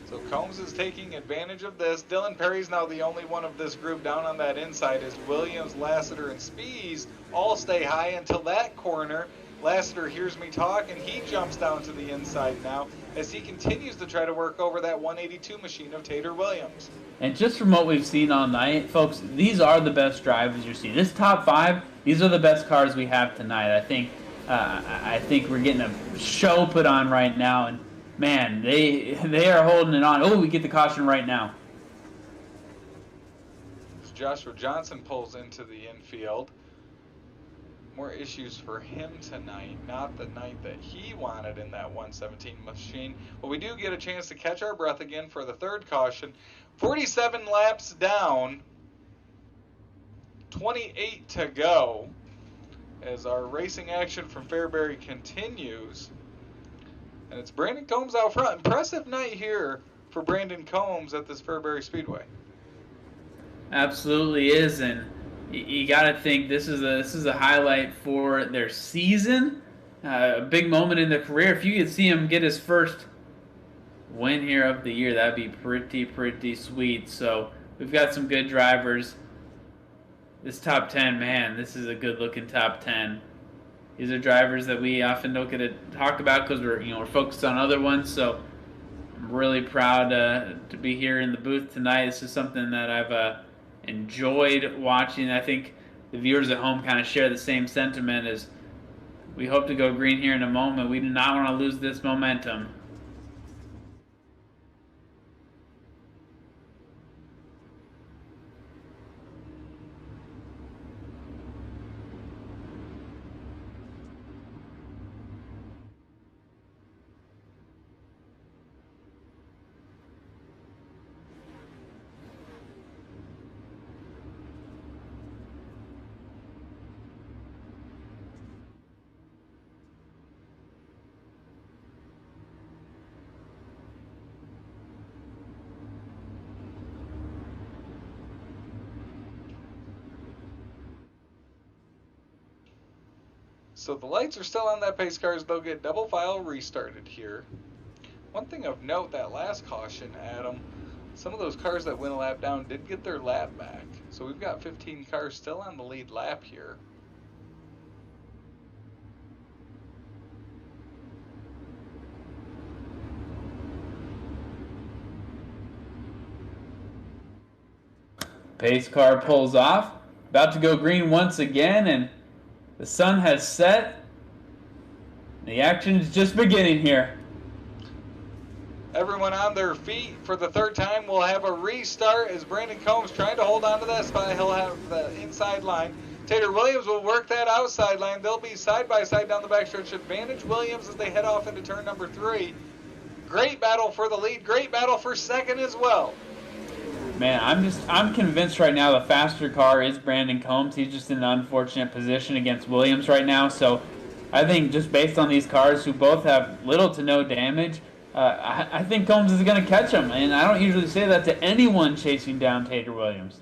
So Combs is taking advantage of this. Dylan Perry's now the only one of this group down on that inside as Williams, Lassiter, and Spees all stay high until that corner. Lassiter hears me talk, and he jumps down to the inside now as he continues to try to work over that 182 machine of Tater Williams. And just from what we've seen all night, folks, these are the best drivers you see. This top 5, these are the best cars we have tonight. I think we're getting a show put on right now, and man, they are holding it on. Oh, we get the caution right now. As Joshua Johnson pulls into the infield. More issues for him tonight, not the night that he wanted in that 117 machine. But we do get a chance to catch our breath again for the third caution. 47 laps down, 28 to go as our racing action from Fairbury continues. And it's Brandon Combs out front. Impressive night here for Brandon Combs at this Fairbury Speedway. Absolutely is, and you got to think this is a highlight for their season, a big moment in their career. If you could see him get his first win here of the year, that'd be pretty sweet. So we've got some good drivers. This top 10, man, this is a good-looking top 10. These are drivers that we often don't get to talk about because we're focused on other ones. So I'm really proud to be here in the booth tonight. This is something that I've enjoyed watching. I think the viewers at home kind of share the same sentiment as we hope to go green here in a moment. We do not want to lose this momentum. So the lights are still on that pace cars. They'll get double file restarted here. One thing of note, that last caution, Adam, some of those cars that went a lap down did get their lap back. So we've got 15 cars still on the lead lap here. Pace car pulls off, about to go green once again, and the sun has set. The action is just beginning here. Everyone on their feet for the third time. We'll have a restart as Brandon Combs trying to hold on to that spot. He'll have the inside line. Tater Williams will work that outside line. They'll be side by side down the backstretch. Advantage Williams as they head off into turn number 3. Great battle for the lead. Great battle for second as well. Man, I'm convinced right now the faster car is Brandon Combs. He's just in an unfortunate position against Williams right now. So I think just based on these cars who both have little to no damage, I think Combs is going to catch him. And I don't usually say that to anyone chasing down Tater Williams.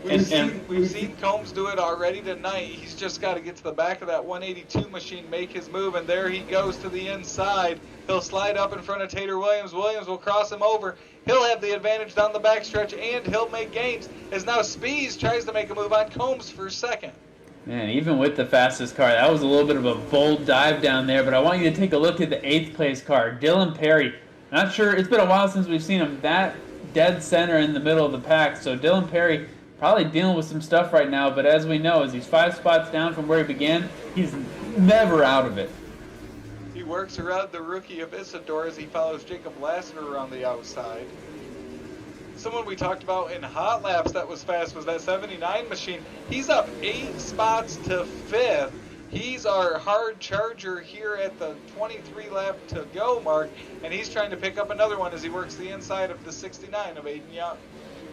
We've seen Combs do it already tonight. He's just got to get to the back of that 182 machine, make his move, and there he goes to the inside. He'll slide up in front of Tater Williams. Williams will cross him over. He'll have the advantage down the backstretch, and he'll make gains. As now Spees tries to make a move on Combs for second. Man, even with the fastest car, that was a little bit of a bold dive down there, but I want you to take a look at the 8th place car, Dylan Perry. Not sure, it's been a while since we've seen him that dead center in the middle of the pack, so Dylan Perry probably dealing with some stuff right now, but as we know, as he's 5 spots down from where he began, he's never out of it. He works around the rookie of Isidore as he follows Jacob Lassiter around the outside. Someone we talked about in hot laps that was fast was that 79 machine. He's up 8 spots to 5th. He's our hard charger here at the 23 lap to go mark, and he's trying to pick up another one as he works the inside of the 69 of Aiden Young.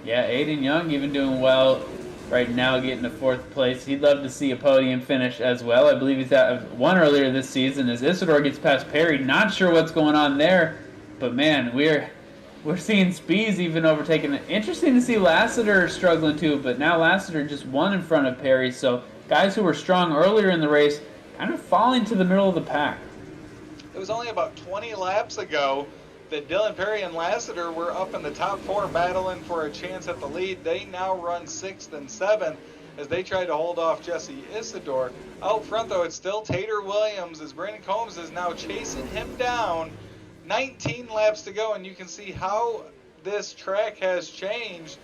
Yeah, Aiden Young even doing well right now, getting to 4th place. He'd love to see a podium finish as well. I believe he's at one earlier this season as Isidore gets past Perry. Not sure what's going on there, but man, we're seeing Spees even overtaking it. Interesting to see Lassiter struggling too, but now Lassiter just one in front of Perry, so guys who were strong earlier in the race kind of falling to the middle of the pack. It was only about 20 laps ago that Dylan Perry and Lassiter were up in the top 4 battling for a chance at the lead. They now run 6th and 7th as they try to hold off Jesse Isidore. Out front, though, it's still Tater Williams as Brandon Combs is now chasing him down. 19 laps to go, and you can see how this track has changed.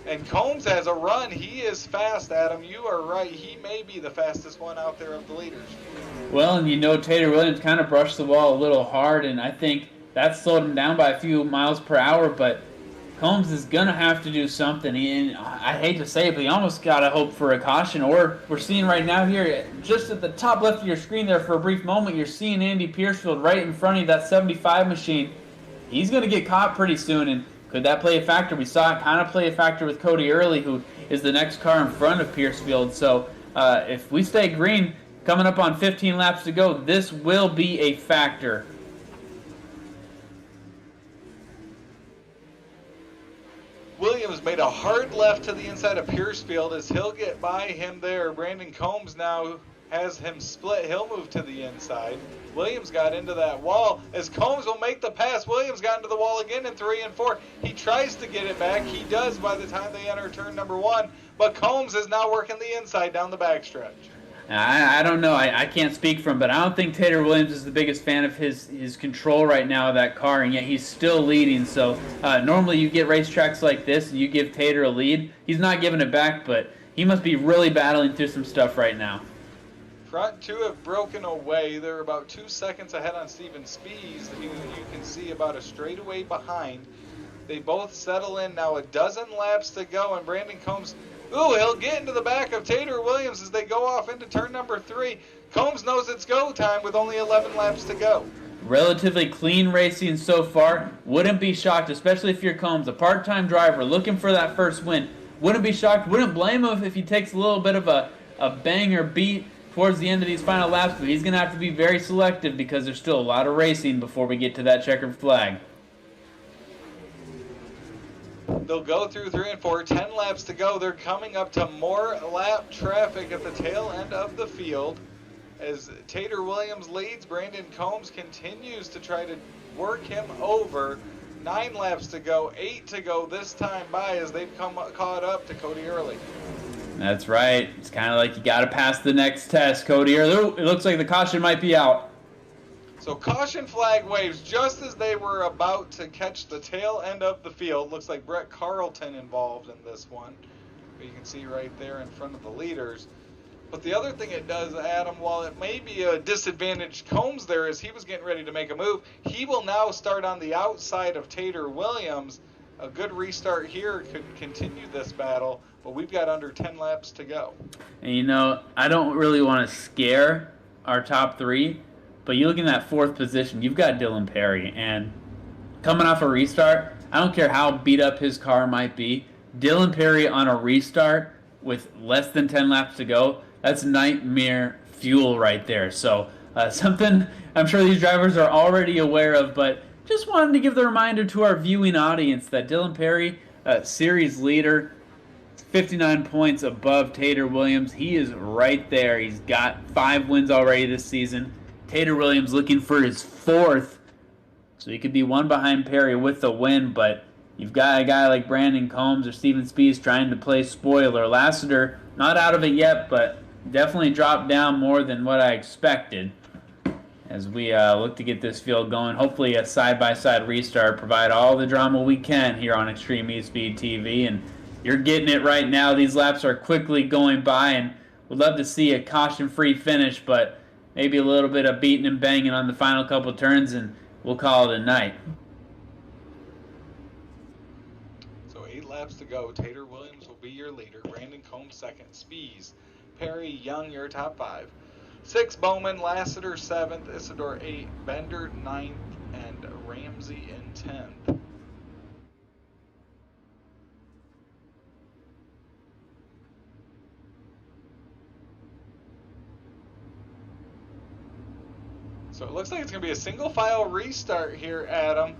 And Combs has a run. He is fast, Adam. You are right. He may be the fastest one out there of the leaders. Well, and you know Tater Williams kind of brushed the wall a little hard, and I think that slowed him down by a few miles per hour, but Combs is going to have to do something. And I hate to say it, but he almost got to hope for a caution. Or we're seeing right now here, just at the top left of your screen there for a brief moment, you're seeing Andy Piercefield right in front of you, that 75 machine. He's going to get caught pretty soon, and could that play a factor? We saw it kind of play a factor with Cody Early, who is the next car in front of Piercefield. So if we stay green, coming up on 15 laps to go, this will be a factor. Williams made a hard left to the inside of Piercefield as he'll get by him there. Brandon Combs now has him split. He'll move to the inside. Williams got into that wall as Combs will make the pass. Williams got into the wall again in 3 and 4. He tries to get it back. He does by the time they enter turn number 1. But Combs is now working the inside down the backstretch. I don't know. I can't speak for him, but I don't think Tater Williams is the biggest fan of his control right now of that car, and yet he's still leading. So normally you get racetracks like this, and you give Tater a lead. He's not giving it back, but he must be really battling through some stuff right now. Front 2 have broken away. They're about 2 seconds ahead on Steven Spees, who you can see about a straightaway behind. They both settle in now, a dozen laps to go, and Brandon Combs, he'll get into the back of Tater Williams as they go off into turn number 3. Combs knows it's go time with only 11 laps to go. Relatively clean racing so far. Wouldn't be shocked, especially if you're Combs, a part-time driver looking for that first win. Wouldn't be shocked, wouldn't blame him if he takes a little bit of a bang or beat towards the end of these final laps, but he's going to have to be very selective because there's still a lot of racing before we get to that checkered flag. They'll go through 3 and 4, 10 laps to go. They're coming up to more lap traffic at the tail end of the field. As Tater Williams leads, Brandon Combs continues to try to work him over. 9 laps to go, 8 to go this time by as they've caught up to Cody Early. That's right. It's kind of like you got to pass the next test, Cody Early. It looks like the caution might be out. So caution flag waves just as they were about to catch the tail end of the field. Looks like Brett Carlton involved in this one. You can see right there in front of the leaders. But the other thing it does, Adam, while it may be a disadvantage Combs there as he was getting ready to make a move, he will now start on the outside of Tater Williams. A good restart here could continue this battle, but we've got under 10 laps to go. And you know, I don't really want to scare our top 3, but you look in that 4th position, you've got Dylan Perry, and coming off a restart, I don't care how beat up his car might be, Dylan Perry on a restart with less than 10 laps to go, that's nightmare fuel right there. So something I'm sure these drivers are already aware of, but just wanted to give the reminder to our viewing audience that Dylan Perry, series leader, 59 points above Tater Williams. He is right there. He's got 5 wins already this season. Tater Williams looking for his 4th, so he could be 1 behind Perry with the win, but you've got a guy like Brandon Combs or Steven Spees trying to play spoiler. Lassiter, not out of it yet, but definitely dropped down more than what I expected as we look to get this field going. Hopefully a side-by-side restart, provide all the drama we can here on Extreme eSpeed TV, and you're getting it right now. These laps are quickly going by, and would love to see a caution-free finish, but maybe a little bit of beating and banging on the final couple turns, and we'll call it a night. So 8 laps to go. Tater Williams will be your leader. Brandon Combs second. Spees, Perry, Young, your top 5. 6, Bowman, Lassiter 7th, Isidore 8th, Bender 9th, and Ramsey in 10th. So it looks like it's going to be a single file restart here, Adam.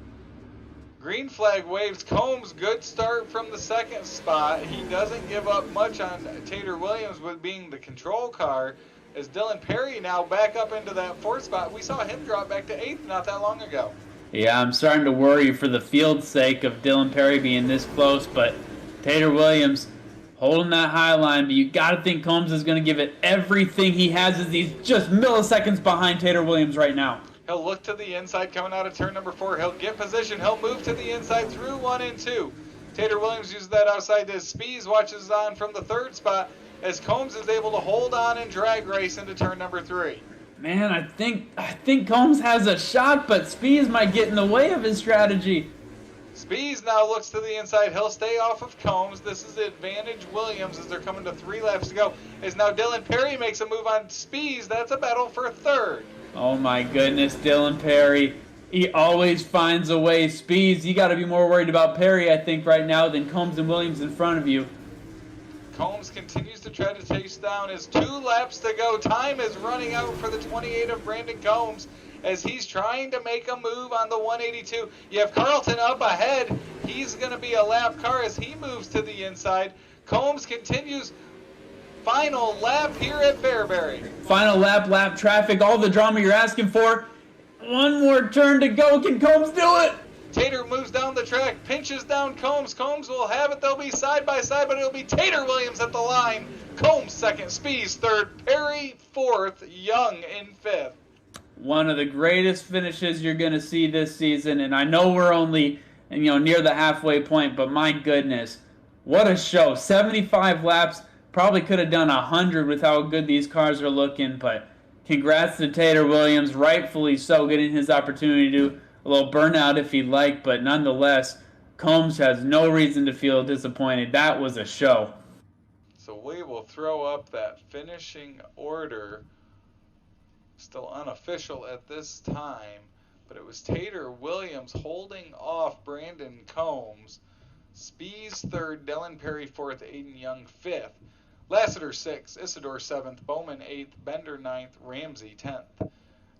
Green flag waves. Combs, good start from the second spot. He doesn't give up much on Tater Williams with being the control car. As Dylan Perry now back up into that 4th spot. We saw him drop back to 8th not that long ago. Yeah, I'm starting to worry for the field's sake of Dylan Perry being this close, but Tater Williams holding that high line, but you got to think Combs is going to give it everything he has as he's just milliseconds behind Tater Williams right now. He'll look to the inside coming out of turn number 4. He'll get position. He'll move to the inside through 1 and 2. Tater Williams uses that outside as Spees watches on from the 3rd spot as Combs is able to hold on and drag race into turn number 3. Man, I think Combs has a shot, but Spees might get in the way of his strategy. Spees now looks to the inside. He'll stay off of Combs. This is the advantage Williams as they're coming to 3 laps to go. As now Dylan Perry makes a move on Spees. That's a battle for 3rd. Oh my goodness, Dylan Perry. He always finds a way. Spees, you got to be more worried about Perry, I think, right now than Combs and Williams in front of you. Combs continues to try to chase down as 2 laps to go. Time is running out for the 28 of Brandon Combs as he's trying to make a move on the 182. You have Carlton up ahead. He's going to be a lap car as he moves to the inside. Combs continues. Final lap here at Fairbury. Final lap traffic, all the drama you're asking for. One more turn to go. Can Combs do it? Tater moves down the track, pinches down Combs. Combs will have it. They'll be side by side, but it'll be Tater Williams at the line. Combs second, Spees 3rd, Perry 4th, Young in 5th. One of the greatest finishes you're going to see this season, and I know we're only near the halfway point, but my goodness, what a show. 75 laps, probably could have done 100 with how good these cars are looking, but congrats to Tater Williams, rightfully so, getting his opportunity to do a little burnout if he'd like, but nonetheless, Combs has no reason to feel disappointed. That was a show. So we will throw up that finishing order. Still unofficial at this time, but it was Tater Williams holding off Brandon Combs. Spees 3rd, Dylan Perry 4th, Aiden Young 5th. Lassiter 6th, Isidore 7th, Bowman 8th, Bender 9th, Ramsey 10th.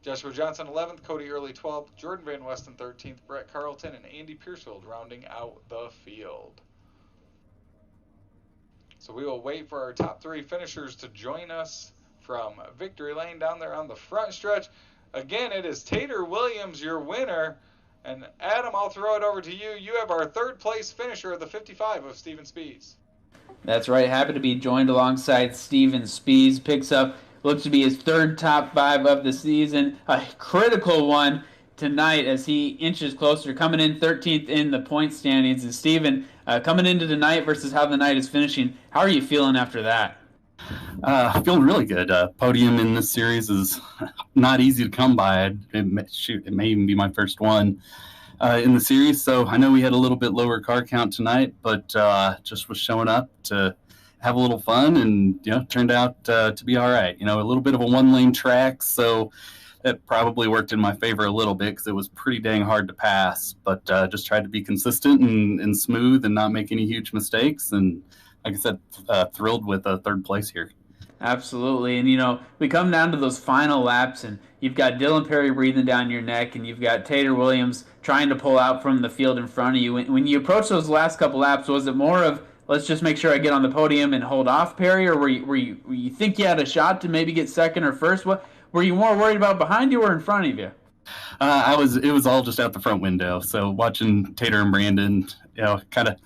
Joshua Johnson 11th, Cody Early 12th, Jordan Van Westen 13th, Brett Carlton, and Andy Piercefield rounding out the field. So we will wait for our top 3 finishers to join us from Victory Lane down there on the front stretch. Again, it is Tater Williams, your winner. And Adam, I'll throw it over to you. You have our 3rd place finisher of the 55 of Steven Spees. That's right. Happy to be joined alongside Steven Spees. Picks up, looks to be his 3rd top 5 of the season. A critical one tonight as he inches closer, coming in 13th in the point standings. And Steven, coming into tonight versus how the night is finishing, how are you feeling after that? Feeling really good. Podium in this series is not easy to come by. It may even be my first one in the series. So I know we had a little bit lower car count tonight, but just was showing up to have a little fun, and turned out to be all right. A little bit of a 1-lane track, so that probably worked in my favor a little bit because it was pretty dang hard to pass. But just tried to be consistent and smooth and not make any huge mistakes. And like I said, thrilled with 3rd place here. Absolutely. And, we come down to those final laps, and you've got Dylan Perry breathing down your neck, and you've got Tater Williams trying to pull out from the field in front of you. When you approach those last couple laps, was it more of, let's just make sure I get on the podium and hold off Perry, or were you think you had a shot to maybe get 2nd or 1st? What were you more worried about, behind you or in front of you? It was all just out the front window. So watching Tater and Brandon, kind of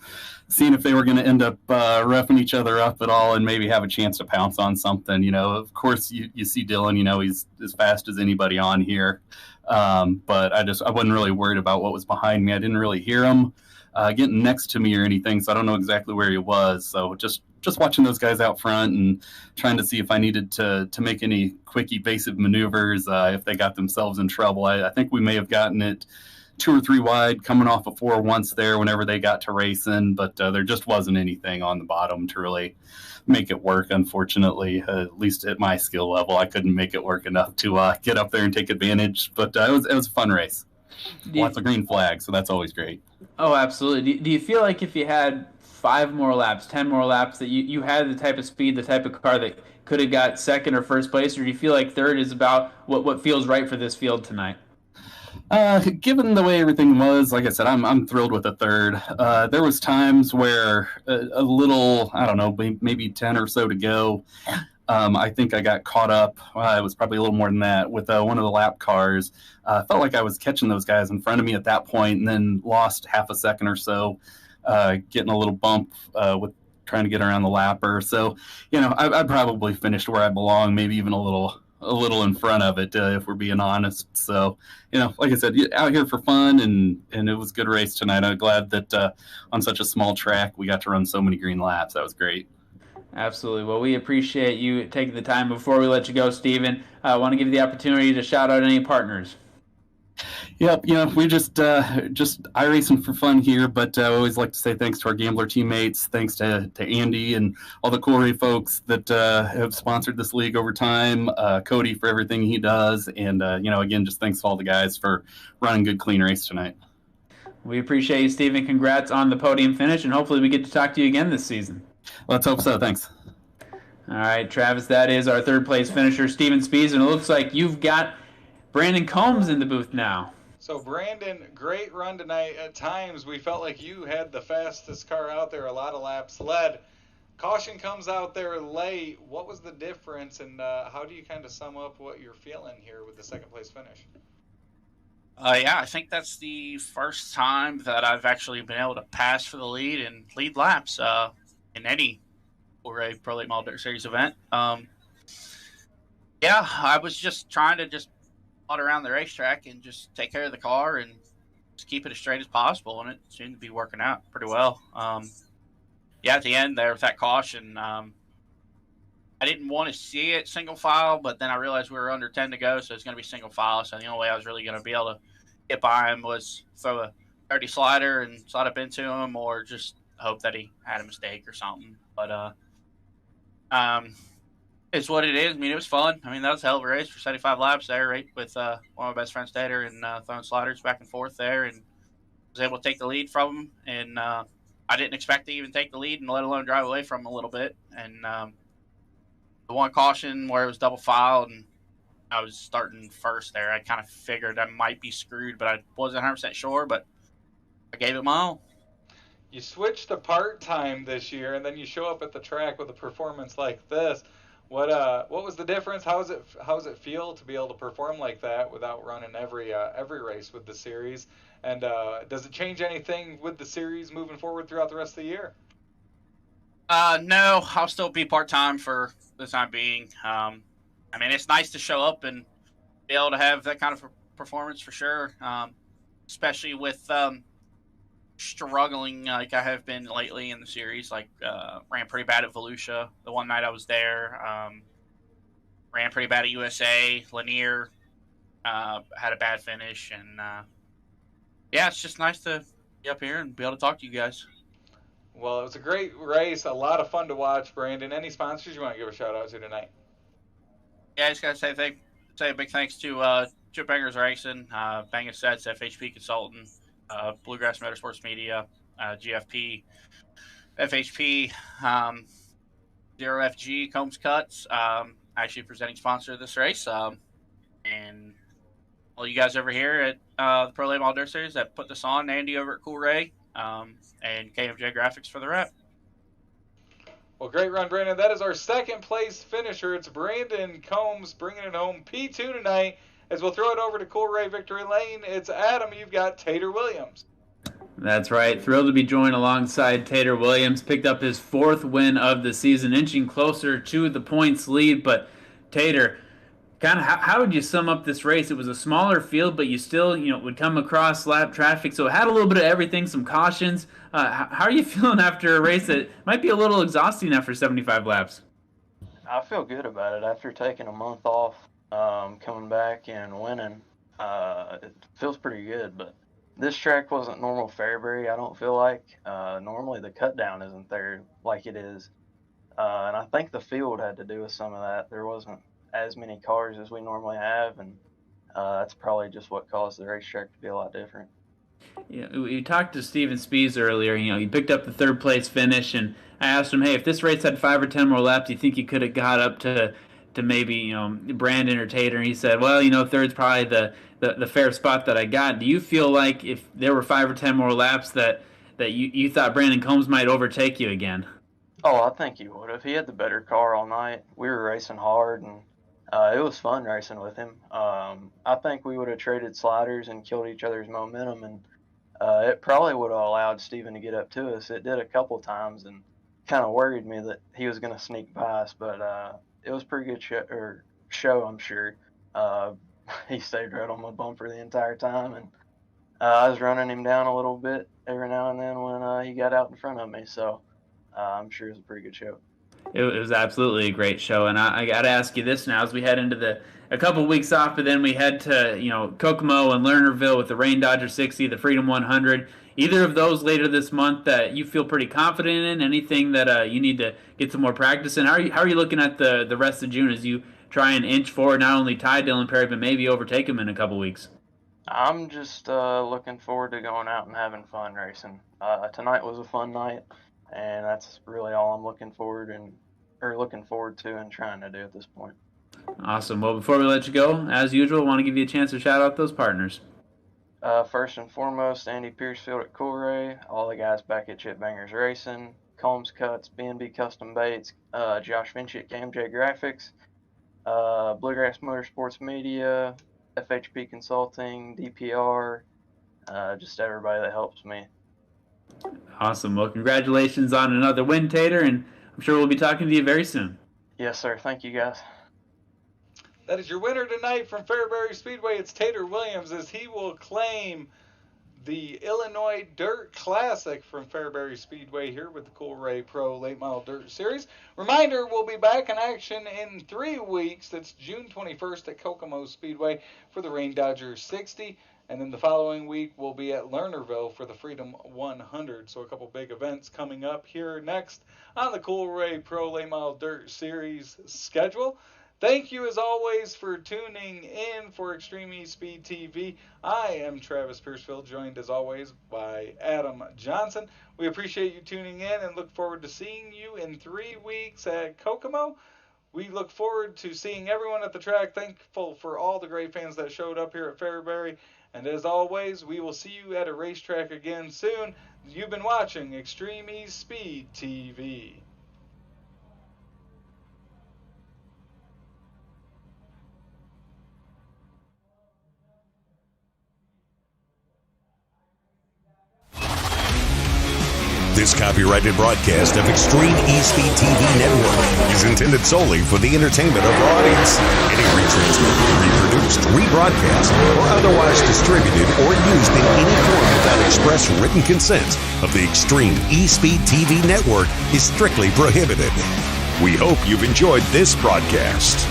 seeing if they were going to end up roughing each other up at all and maybe have a chance to pounce on something. Of course, you see Dylan, he's as fast as anybody on here. But I wasn't really worried about what was behind me. I didn't really hear him. getting next to me or anything, so I don't know exactly where he was. So just watching those guys out front and trying to see if I needed to make any quick evasive maneuvers if they got themselves in trouble. I think we may have gotten it 2 or 3 wide coming off of 4 once there whenever they got to racing, but there just wasn't anything on the bottom to really make it work, unfortunately. At least at my skill level, I couldn't make it work enough to get up there and take advantage, but it was a fun race. Lots of green flags, so that's always great. Oh, absolutely. Do you feel like if you had 5 more laps, 10 more laps, that you had the type of speed, the type of car that could have got second or first place, or do you feel like third is about what feels right for this field tonight? Given the way everything was, like I said, I'm thrilled with the third. There was times where a little, I don't know, maybe 10 or so to go. I think I got caught up. It was probably a little more than that with one of the lap cars. Felt like I was catching those guys in front of me at that point, and then lost half a second or so, getting a little bump with trying to get around the lapper. So, I probably finished where I belong, maybe even a little in front of it, if we're being honest. So, like I said, out here for fun, and it was a good race tonight. I'm glad that on such a small track we got to run so many green laps. That was great. Absolutely. Well, we appreciate you taking the time. Before we let you go, Steven, I want to give you the opportunity to shout out any partners. Yep, we just iRacing for fun here, but I always like to say thanks to our Gambler teammates, thanks to Andy and all the Coolray folks that have sponsored this league over time, Cody for everything he does, and again, just thanks to all the guys for running good, clean race tonight. We appreciate you, Steven. Congrats on the podium finish, and hopefully we get to talk to you again this season. Let's hope so. Thanks. All right, Travis, that is our third place finisher, Steven Spees, and it looks like you've got Brandon Combs in the booth now. So, Brandon, great run tonight. At times, we felt like you had the fastest car out there, a lot of laps led. Caution comes out there late. What was the difference, and how do you kind of sum up what you're feeling here with the second place finish? Yeah, I think that's the first time that I've actually been able to pass for the lead and lead laps in any Coolray Pro Late Model Dirt Series event. Yeah, I was just trying to around the racetrack and just take care of the car and just keep it as straight as possible, and it seemed to be working out pretty well. Yeah, at the end there with that caution, I didn't want to see it single file, but then I realized we were under 10 to go, so it's going to be single file. So the only way I was really going to be able to get by him was throw a dirty slider and slide up into him, or just hope that he had a mistake or something. But it's what it is. I mean, it was fun. I mean, that was a hell of a race for 75 laps there, right, with one of my best friends, Tater, and throwing sliders back and forth there, and was able to take the lead from him. And I didn't expect to even take the lead and let alone drive away from him a little bit. And the one caution where it was double file and I was starting first there, I kind of figured I might be screwed, but I wasn't 100% sure, but I gave it my all. You switched to part-time this year, and then you show up at the track with a performance like this. What was the difference? How does it feel to be able to perform like that without running every race with the series? And does it change anything with the series moving forward throughout the rest of the year? No, I'll still be part-time for the time being. I mean, it's nice to show up and be able to have that kind of performance for sure, especially with struggling like I have been lately in the series. Like ran pretty bad at Volusia the one night I was there. Ran pretty bad at USA. Lanier had a bad finish, and yeah, it's just nice to be up here and be able to talk to you guys. Well, it was a great race, a lot of fun to watch. Brandon, any sponsors you want to give a shout out to tonight? Yeah, I just gotta say a big thanks to Chip Bangers Racing, Bangers Sets, FHP Consultant, Bluegrass Motorsports Media, GFP, FHP, 0FG, Combs Cuts, actually presenting sponsor of this race, and all you guys over here at the Pro Late Model Dirt Series that put this on, Andy over at Coolray, and KMJ Graphics for the wrap. Well, great run, Brandon. That is our second place finisher. It's Brandon Combs bringing it home P2 tonight. As we'll throw it over to Coolray Victory Lane, it's Adam. You've got Tater Williams. That's right. Thrilled to be joined alongside Tater Williams. Picked up his 4th win of the season, inching closer to the points lead. But Tater, kind of how would you sum up this race? It was a smaller field, but you still, would come across lap traffic. So it had a little bit of everything, some cautions. How are you feeling after a race that might be a little exhausting after 75 laps? I feel good about it. After taking a month off, coming back and winning, it feels pretty good. But this track wasn't normal Fairbury, I don't feel like. Normally the cut down isn't there like it is. And I think the field had to do with some of that. There wasn't as many cars as we normally have, and that's probably just what caused the racetrack to be a lot different. Yeah, we talked to Steven Spies earlier. He picked up the third place finish, and I asked him, hey, if this race had 5 or 10 more laps, do you think you could have got up to maybe Brandon or Tater? And he said, well, third's probably the fair spot that I got. Do you feel like if there were 5 or 10 more laps that you thought Brandon Combs might overtake you again? Oh, I think he would have. He had the better car all night. We were racing hard, and it was fun racing with him. I think we would have traded sliders and killed each other's momentum, and it probably would have allowed Steven to get up to us. It did a couple times, and kind of worried me that he was going to sneak by us, but it was a pretty good show, I'm sure. He stayed right on my bumper the entire time, and I was running him down a little bit every now and then when he got out in front of me, so I'm sure it was a pretty good show. It was absolutely a great show, and I got to ask you this now as we head into a couple weeks off, but then we head to Kokomo and Lernerville with the Rain Dodger 60, the Freedom 100. Either of those later this month that you feel pretty confident in? Anything that you need to get some more practice in? How are you looking at the rest of June as you try and inch forward, not only tie Dylan Perry, but maybe overtake him in a couple weeks? I'm just looking forward to going out and having fun racing. Tonight was a fun night, and that's really all I'm looking forward to and trying to do at this point. Awesome. Well, before we let you go, as usual, I want to give you a chance to shout out those partners. First and foremost, Andy Piercefield at Coolray, all the guys back at Chip Bangers Racing, Combs Cuts, B&B Custom Baits, Josh Vinci at KMJ Graphics, Bluegrass Motorsports Media, FHP Consulting, DPR, just everybody that helps me. Awesome. Well, congratulations on another win, Tater, and I'm sure we'll be talking to you very soon. Yes, sir. Thank you, guys. That is your winner tonight from Fairbury Speedway. It's Tater Williams, as he will claim the Illinois Dirt Classic from Fairbury Speedway here with the Coolray Pro Late Model Dirt Series. Reminder, we'll be back in action in 3 weeks. That's June 21st at Kokomo Speedway for the Rain Dodger 60. And then the following week, we'll be at Lernerville for the Freedom 100. So a couple big events coming up here next on the Coolray Pro Late Model Dirt Series schedule. Thank you, as always, for tuning in for Extreme eSpeed TV. I am Travis Piercefield, joined, as always, by Adam Johnson. We appreciate you tuning in and look forward to seeing you in 3 weeks at Kokomo. We look forward to seeing everyone at the track. Thankful for all the great fans that showed up here at Fairbury. And as always, we will see you at a racetrack again soon. You've been watching Extreme eSpeed TV. This copyrighted broadcast of Extreme eSpeed TV Network is intended solely for the entertainment of our audience. Any retransmitted, reproduced, rebroadcast, or otherwise distributed or used in any form without express written consent of the Extreme eSpeed TV Network is strictly prohibited. We hope you've enjoyed this broadcast.